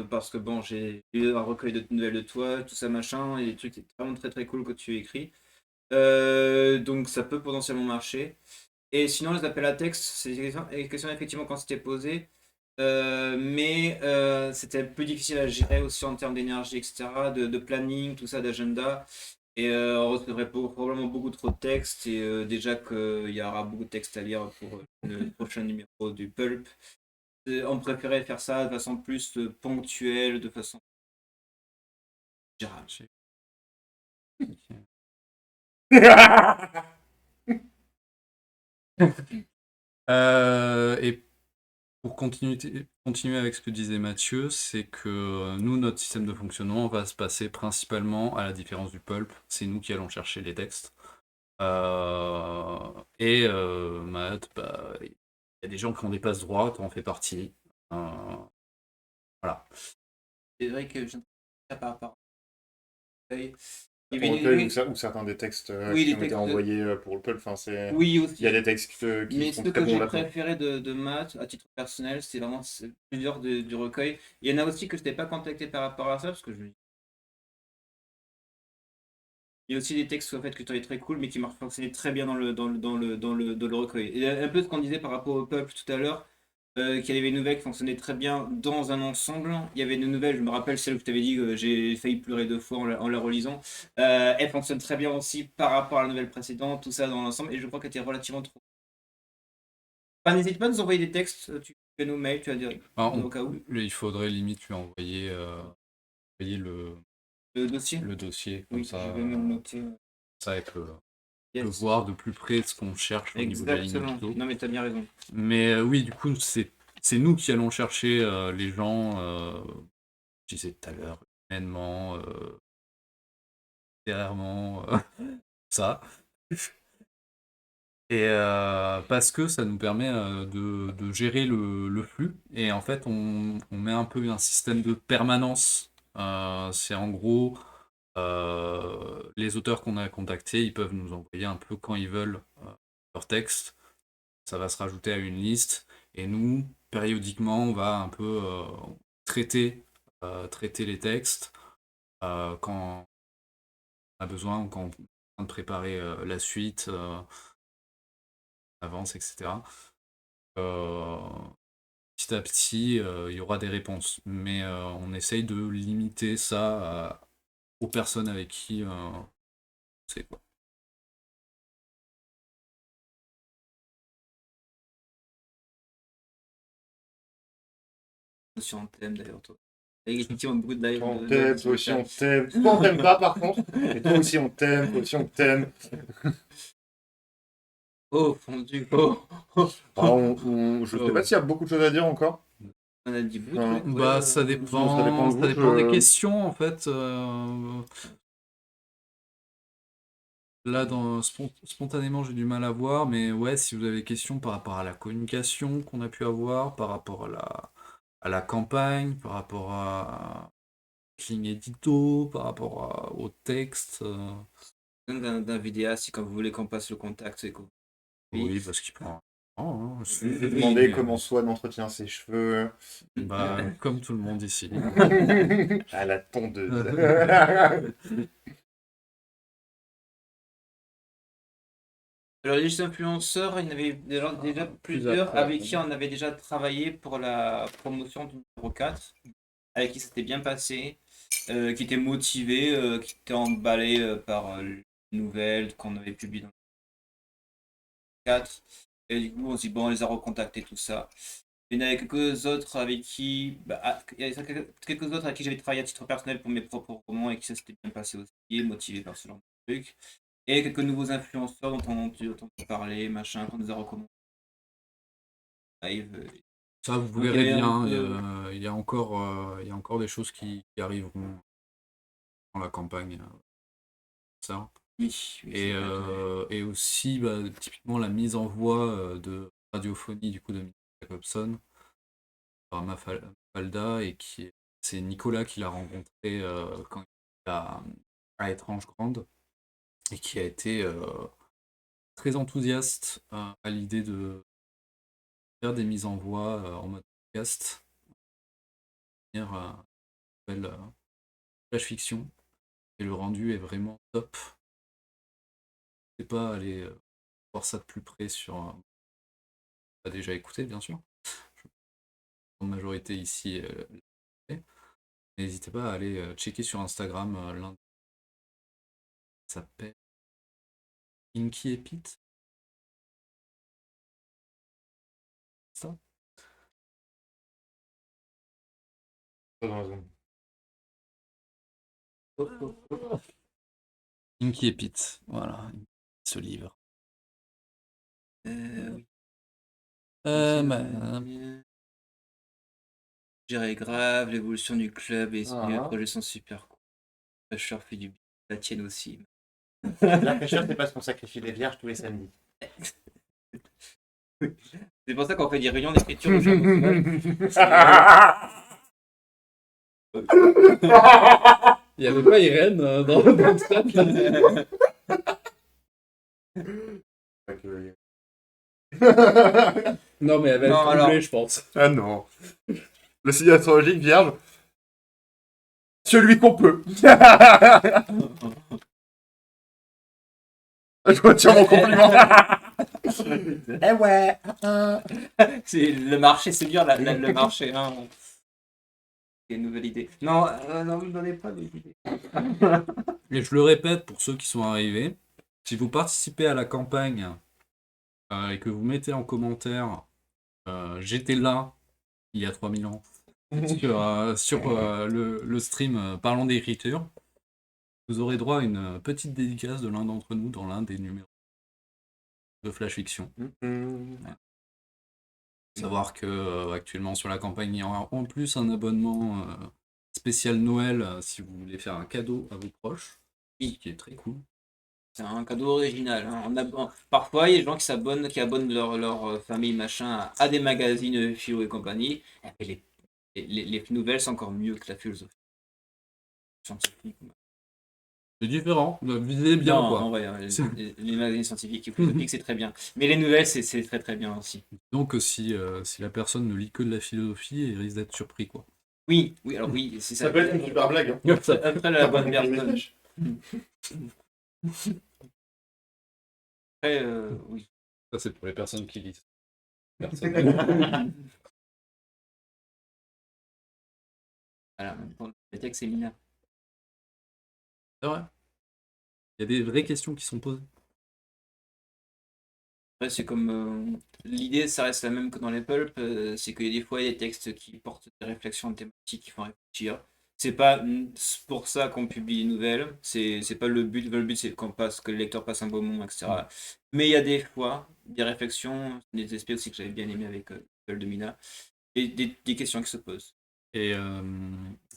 Parce que bon, j'ai eu un recueil de nouvelles de toi, tout ça machin, et des trucs vraiment très très cool que tu écris. Donc ça peut potentiellement marcher. Et sinon, les appels à texte, c'est des questions effectivement quand c'était posé. Mais c'était plus difficile à gérer aussi en termes d'énergie, etc., de planning, tout ça, d'agenda. Et on recevrait probablement beaucoup trop de textes. Et déjà qu'il y aura beaucoup de textes à lire pour le prochain numéro du Pulp. On préférait faire ça de façon plus ponctuelle, de façon gérable. Et pour continuer avec ce que disait Mathieu, c'est que nous, notre système de fonctionnement va se passer principalement, à la différence du pulp, c'est nous qui allons chercher les textes. Matt, il y a des gens qui ont des passes droits, tu en fais partie. Voilà. C'est vrai que je ne sais pas par rapport. Ou certains des textes qui ont été envoyés pour le pulp. Oui, aussi. Il y a des textes qui mais sont ce très que bons j'ai là-dedans. préféré de Matt, à titre personnel, c'est vraiment plusieurs du recueil. Il y en a aussi que je n'étais pas contacté par rapport à ça, parce que il y a aussi des textes en fait, que tu trouvais très cool, mais qui marchent fonctionnaient très bien dans le recueil. Et un peu ce qu'on disait par rapport au peuple tout à l'heure, qu'il y avait une nouvelle qui fonctionnait très bien dans un ensemble. Il y avait une nouvelle, je me rappelle celle que tu avais dit que j'ai failli pleurer 2 fois en la relisant. Elle fonctionne très bien aussi par rapport à la nouvelle précédente, tout ça dans l'ensemble, et je crois qu'elle était relativement trop. Enfin, n'hésite pas à nous envoyer des textes, tu fais nos mails, tu vas dire Alors, au cas où il faudrait limite lui envoyer le dossier. dossier, comme Oui, ça, je vais me le noter. ça elle peut Yes. voir de plus près ce qu'on cherche au niveau de la ligne Exactement. édito. Non, mais t'as bien raison. Mais oui, du coup, c'est nous qui allons chercher les gens, je disais tout à l'heure, humainement, littérairement, ça. Et parce que ça nous permet de gérer le flux. Et en fait, on met un peu un système de permanence. C'est en gros, les auteurs qu'on a contactés, ils peuvent nous envoyer un peu quand ils veulent leur texte. Ça va se rajouter à une liste. Et nous, périodiquement, on va un peu traiter, traiter les textes quand on a besoin, quand on est en train de préparer la suite, avance, etc. Euh, Petit à petit, il y aura des réponses. Mais on essaye de limiter ça aux personnes avec qui c'est quoi. Sur un thème d'ailleurs, toi. Et effectivement, beaucoup de live. On t'aime, toi aussi on t'aime. Toi on t'aime pas par contre, mais toi aussi on t'aime, toi aussi on t'aime. Oh, fondu. Oh. Je sais pas s'il y a beaucoup de choses à dire encore. On a dit bout de Enfin, trucs, Bah, ouais, ça ça dépend dépend, de ça vous, dépend des je- questions en fait. Là, spontanément, j'ai du mal à voir, mais ouais, si vous avez des questions par rapport à la communication qu'on a pu avoir, par rapport à la campagne, par rapport à ligne édito, par rapport au texte. d'un vidéaste, si quand vous voulez qu'on passe le contact, c'est quoi. Oui, parce qu'il prend un temps, hein, Je vais oui, demander mais, comment Swan entretient ses cheveux. bah, comme tout le monde ici. À la tondeuse. Alors, les influenceurs, il y en avait déjà plusieurs après, avec qui on avait déjà travaillé pour la promotion du numéro 4, avec qui c'était bien passé, qui étaient motivés, qui étaient emballés par les nouvelles qu'on avait publiées dans le 4. Et du coup, on s'est dit, bon, on les a recontactés, tout ça. Il y en avait quelques autres avec qui, il y a quelques autres avec qui j'avais travaillé à titre personnel pour mes propres romans et qui ça s'était bien passé aussi, motivés par ce genre de truc. Et quelques nouveaux influenceurs dont on a entendu parler, machin, qu'on nous a recommandé. Live. Ça, vous Donc, il y verrez avait un bien, peu- il y a encore des choses qui arriveront dans la campagne. Ça. Oui, oui, Et, c'est vrai. et aussi, bah, typiquement, la mise en voix de radiophonie du coup de Mick Jacobson par Mafalda, et c'est Nicolas qui l'a rencontré quand il était à Étrange Grande, et qui a été très enthousiaste à l'idée de faire des mises en voix en mode podcast, manière nouvelle flash fiction, et le rendu est vraiment top. Je sais pas aller voir ça de plus près sur. Pas déjà écouté, bien sûr. En majorité ici, n'hésitez pas à aller checker sur Instagram l'un s'appelle Inky et Pete. Ça Inky et Pete, voilà, ce livre. Oui. Bah, Gérer grave, l'évolution du club et les Ah. projets sont super cool. Fraîcheur fait du bien. La tienne aussi. La fraîcheur, c'est parce qu'on sacrifie des vierges tous les samedis. C'est pour ça qu'on fait des réunions d'écriture au Japon. il n'y avait pas Irène dans le chat. Non, mais elle va Non, être alors- comblée, je pense. Ah non. Le signe astrologique vierge. Celui qu'on peut. Je retire mon compliment. Eh ouais. C'est le marché, c'est dur le marché. Hein. C'est une nouvelle idée. Non, non, vous ne donnez pas des idées. Et je le répète pour ceux qui sont arrivés, si vous participez à la campagne et que vous mettez en commentaire j'étais là il y a 3000 ans sur le stream Parlons d'écriture. Vous aurez droit à une petite dédicace de l'un d'entre nous dans l'un des numéros de Flash Fiction. Savoir que actuellement sur la campagne, il y a en plus un abonnement spécial Noël si vous voulez faire un cadeau à vos proches, ce qui est très cool. C'est un cadeau original. Hein. Parfois, il y a des gens qui abonnent leur famille machin à des magazines philo et compagnie. Et les nouvelles, c'est encore mieux que la philosophie scientifique. C'est différent, visez bien Non, quoi. en vrai, les magazines scientifiques et philosophiques, c'est très bien. Mais les nouvelles, c'est très très bien aussi. Donc si la personne ne lit que de la philosophie, il risque d'être surpris quoi. Oui, alors oui, c'est ça. Ça peut être une super blague. Hein. Après, la bonne personne. Après, oui. Ça c'est pour les personnes qui lisent. Voilà, le texte est minable. C'est vrai. Il y a des vraies questions qui sont posées. Après, c'est comme l'idée, ça reste la même que dans les pulps, c'est qu'il y a des fois il y a des textes qui portent des réflexions thématiques qui font réfléchir. C'est pas pour ça qu'on publie les nouvelles, c'est pas le but. Le but c'est que le lecteur passe un bon moment, etc. Mais il y a des fois des réflexions, des aspects aussi que j'avais bien aimé avec Paul de Mina, et des questions qui se posent. Et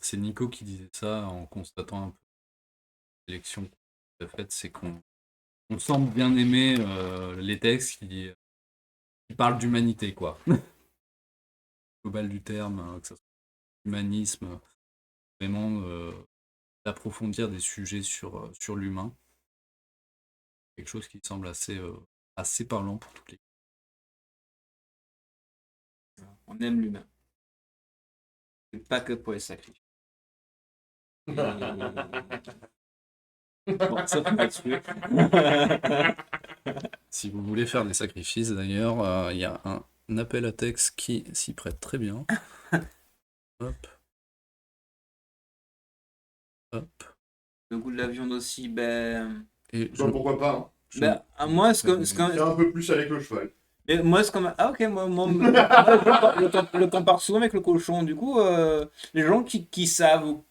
c'est Nico qui disait ça en constatant un peu l'élection qu'on a faite, c'est qu'on semble bien aimer les textes qui parlent d'humanité, quoi. Global du terme, que ce soit l'humanisme, vraiment d'approfondir des sujets sur l'humain. Quelque chose qui semble assez parlant pour toutes les. On aime l'humain. Pas que pour les sacrifices. Bon, ça fait là-dessus. Si vous voulez faire des sacrifices, d'ailleurs, il y a un appel à texte qui s'y prête très bien. Hop. Hop. Le goût de la viande aussi, ben. Et Pourquoi pas. Hein. Ben, moi, C'est un peu plus avec le cheval. Et moi, c'est comme. Ah, ok, moi, le compare souvent avec le cochon. Du coup, les gens qui savent ou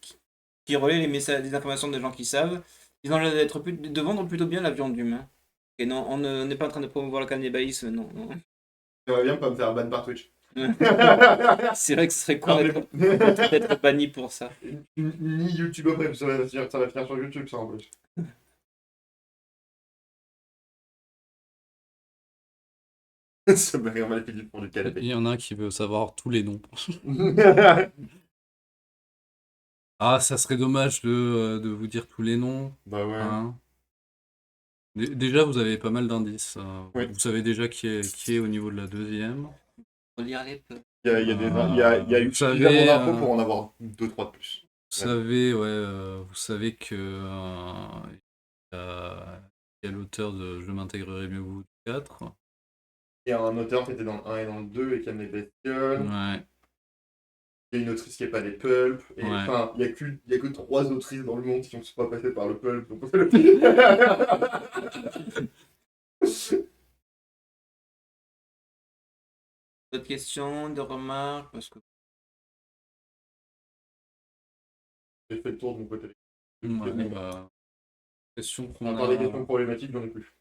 qui relaient les messages, les informations des gens qui savent, ils ont l'air de vendre plutôt bien la viande d'humain. Et non, on n'est pas en train de promouvoir le cannibalisme, non. Non. J'aimerais bien pas me faire ban par Twitch. C'est vrai que ce serait con d'être banni pour ça. Ni YouTube après, ça va finir sur YouTube, ça en plus. Ça me rire mal du fond du il canapé. y en a un qui veut savoir tous les noms. Ah, ça serait dommage de vous dire tous les noms. Bah ouais. Hein. Déjà, vous avez pas mal d'indices. Oui. Vous savez déjà qui est au niveau de la deuxième. Faut lire les peu. Il y a eu suffisamment d'infos pour en avoir 2-3 de plus. Vous savez, vous savez que il y a l'auteur de Je m'intégrerai mieux vous 4. Il y a un auteur qui était dans le 1 et dans le 2 et qui aime les bestioles. Ouais. Il y a une autrice qui n'est pas des pulps. Et Ouais. enfin, il y a que 3 autrices dans le monde qui ne sont pas passées par le pulp. Donc D'autres questions, de remarques parce que... J'ai fait le tour de mon côté. Ouais, bah, question qu'on À part des questions problématiques, j'en ai plus.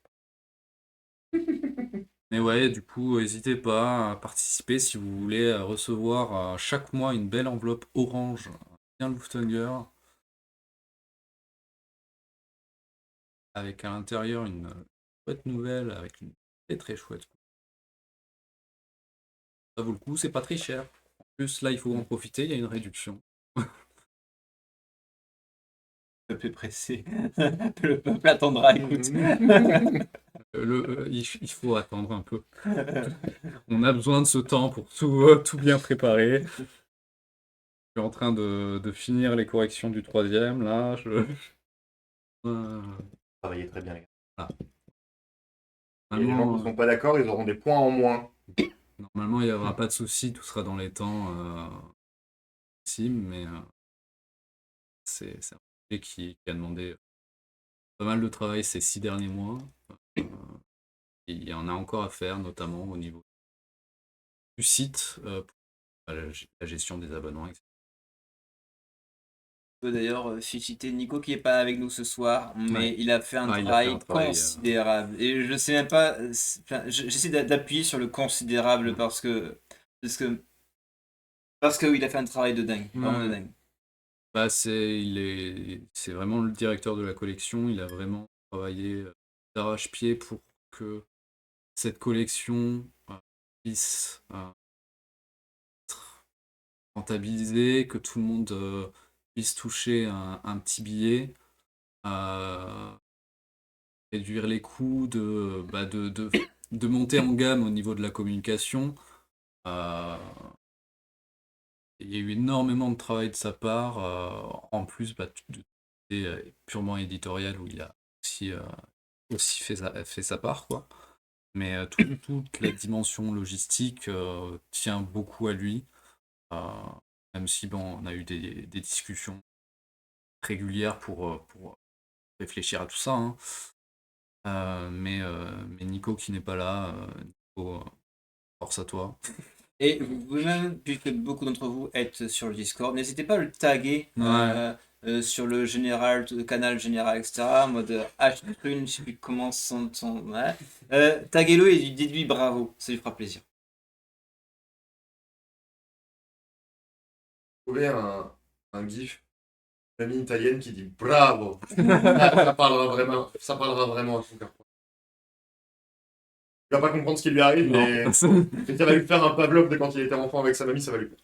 Mais ouais, du coup, n'hésitez pas à participer si vous voulez recevoir chaque mois une belle enveloppe orange, bien Lufthanger, avec à l'intérieur une chouette nouvelle, avec une très chouette. Ça vaut le coup, c'est pas très cher. En plus, là, il faut en profiter, il y a une réduction. Le peuple est pressé. Le peuple attendra, écoute. Il faut attendre un peu. On a besoin de ce temps pour tout bien préparer. Je suis en train de finir les corrections du troisième, là. Travaillez très bien, les gars. Ah. Et les gens qui ne sont pas d'accord, ils auront des points en moins. Normalement, il n'y aura pas de souci, tout sera dans les temps mais c'est un projet qui a demandé pas mal de travail ces 6 derniers mois. Et il y en a encore à faire, notamment au niveau du site, pour la gestion des abonnements, etc. Je peux d'ailleurs féliciter Nico qui est pas avec nous ce soir, mais Ouais. il a fait un Il a travail fait un travail, considérable. Et je sais même pas, enfin, j'essaie d'appuyer sur le considérable parce que il a fait un travail de dingue, vraiment de Ouais. dingue. Bah, c'est vraiment le directeur de la collection. Il a vraiment travaillé d'arrache-pied pour que cette collection puisse être rentabilisée, que tout le monde puisse toucher un petit billet, réduire les coûts, de monter en gamme au niveau de la communication. Euh, il y a eu énormément de travail de sa part, en plus purement éditorial où il a aussi fait sa part, quoi. Mais toute la dimension logistique tient beaucoup à lui, euh, même si bon, on a eu des discussions régulières pour réfléchir à tout ça, hein. Mais Nico qui n'est pas là, Nico, force à toi. Et vous-même, puisque beaucoup d'entre vous êtes sur le Discord, n'hésitez pas à le taguer Ouais. sur le général, le canal général, etc. En mode H-Prune, je sais plus comment ouais. Taguez-le et dites-lui bravo, ça lui fera plaisir. Trouver un gif famille italienne qui dit bravo. Ça parlera vraiment à son cœur. Il va pas comprendre ce qui lui arrive, mais ça va lui faire un Pavlov de quand il était enfant avec sa mamie, ça va lui plaire.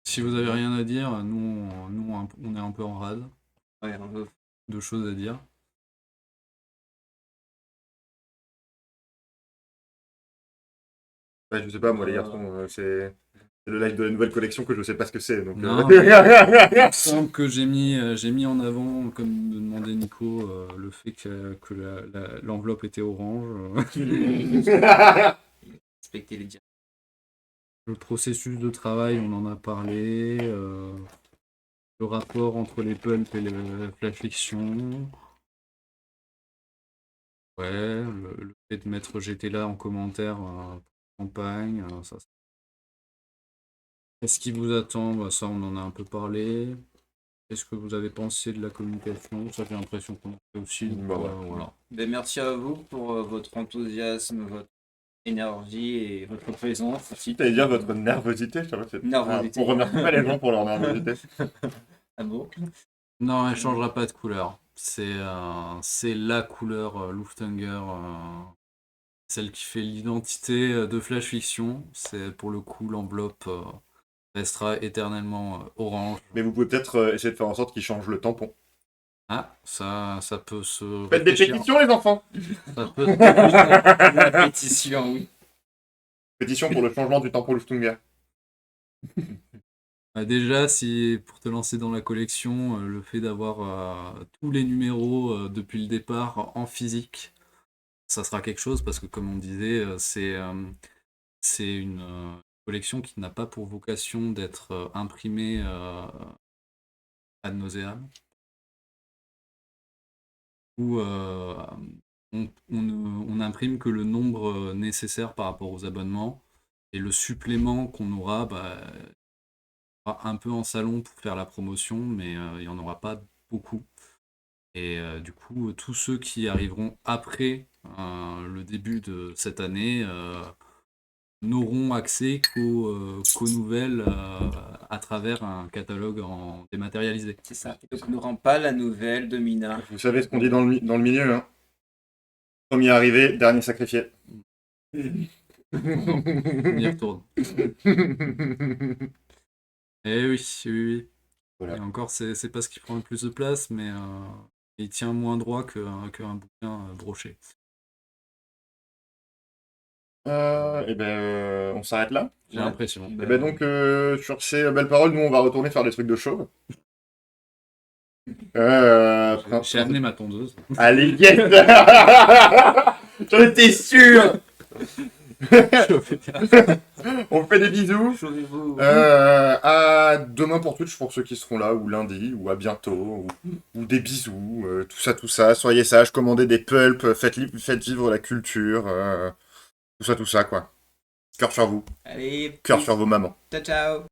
Si vous avez rien à dire, nous on est un peu en rade. Ouais, De choses à dire. Ouais, je sais pas, moi, les garçons, c'est le live de la nouvelle collection que je sais pas ce que c'est. Donc, Non, il me semble que j'ai mis en avant, comme me demandait Nico, le fait que l'enveloppe était orange. respectez les dires. Le processus de travail, on en a parlé. Le rapport entre les pulps et la fiction. Ouais, le fait de mettre j'étais là en commentaire pour campagne. Qu'est-ce qui vous attend? Bah, ça, on en a un peu parlé. Qu'est-ce que vous avez pensé de la communication? Ça, j'ai l'impression qu'on a fait aussi. Bah ouais. Voilà. Ben, merci à vous pour votre enthousiasme, votre énergie et votre présence aussi. T'allais dire votre nervosité, je sais pas. Nervosité. On remercie pas les gens pour leur nervosité. Ah bon? Non, elle changera pas de couleur. C'est la couleur Lufthanger, celle qui fait l'identité de Flash Fiction. C'est pour le coup l'enveloppe restera éternellement orange. Mais vous pouvez peut-être essayer de faire en sorte qu'ils changent le tampon. Ah, ça peut se Faites des réfléchir. pétitions, les enfants. Ça peut se réfléchir. La pétition, oui. Pétition pour le changement du tampon Lufthansa. Déjà, si pour te lancer dans la collection, le fait d'avoir tous les numéros depuis le départ en physique, ça sera quelque chose parce que comme on disait, c'est une collection qui n'a pas pour vocation d'être imprimée ad nauseam. Où on n'imprime que le nombre nécessaire par rapport aux abonnements et le supplément qu'on aura, un peu en salon pour faire la promotion, mais il n'y en aura pas beaucoup. Et du coup, tous ceux qui arriveront après le début de cette année n'auront accès qu'aux nouvelles à travers un catalogue en dématérialisé. C'est ça. Donc, ne rend pas la nouvelle de Mina. Vous savez ce qu'on dit dans le milieu, hein. Premier arrivé, dernier sacrifié. On y retourne. Eh oui, oui, oui. Voilà. Et encore, c'est pas ce qui prend le plus de place, mais il tient moins droit qu'un bouquin broché. Et ben, on s'arrête là. J'ai l'impression. Et ben donc, sur ces belles paroles, nous, on va retourner faire des trucs de chauve. J'ai amené ma tondeuse. Allez, yes. J'en étais sûr. On vous fait des bisous. Sauvez-vous. À demain pour Twitch pour ceux qui seront là, ou lundi, ou à bientôt, ou des bisous, tout ça. Soyez sages, commandez des pulps, faites vivre la culture, tout ça, quoi. Cœur sur vous, Allez, cœur sur vos mamans. ciao ciao.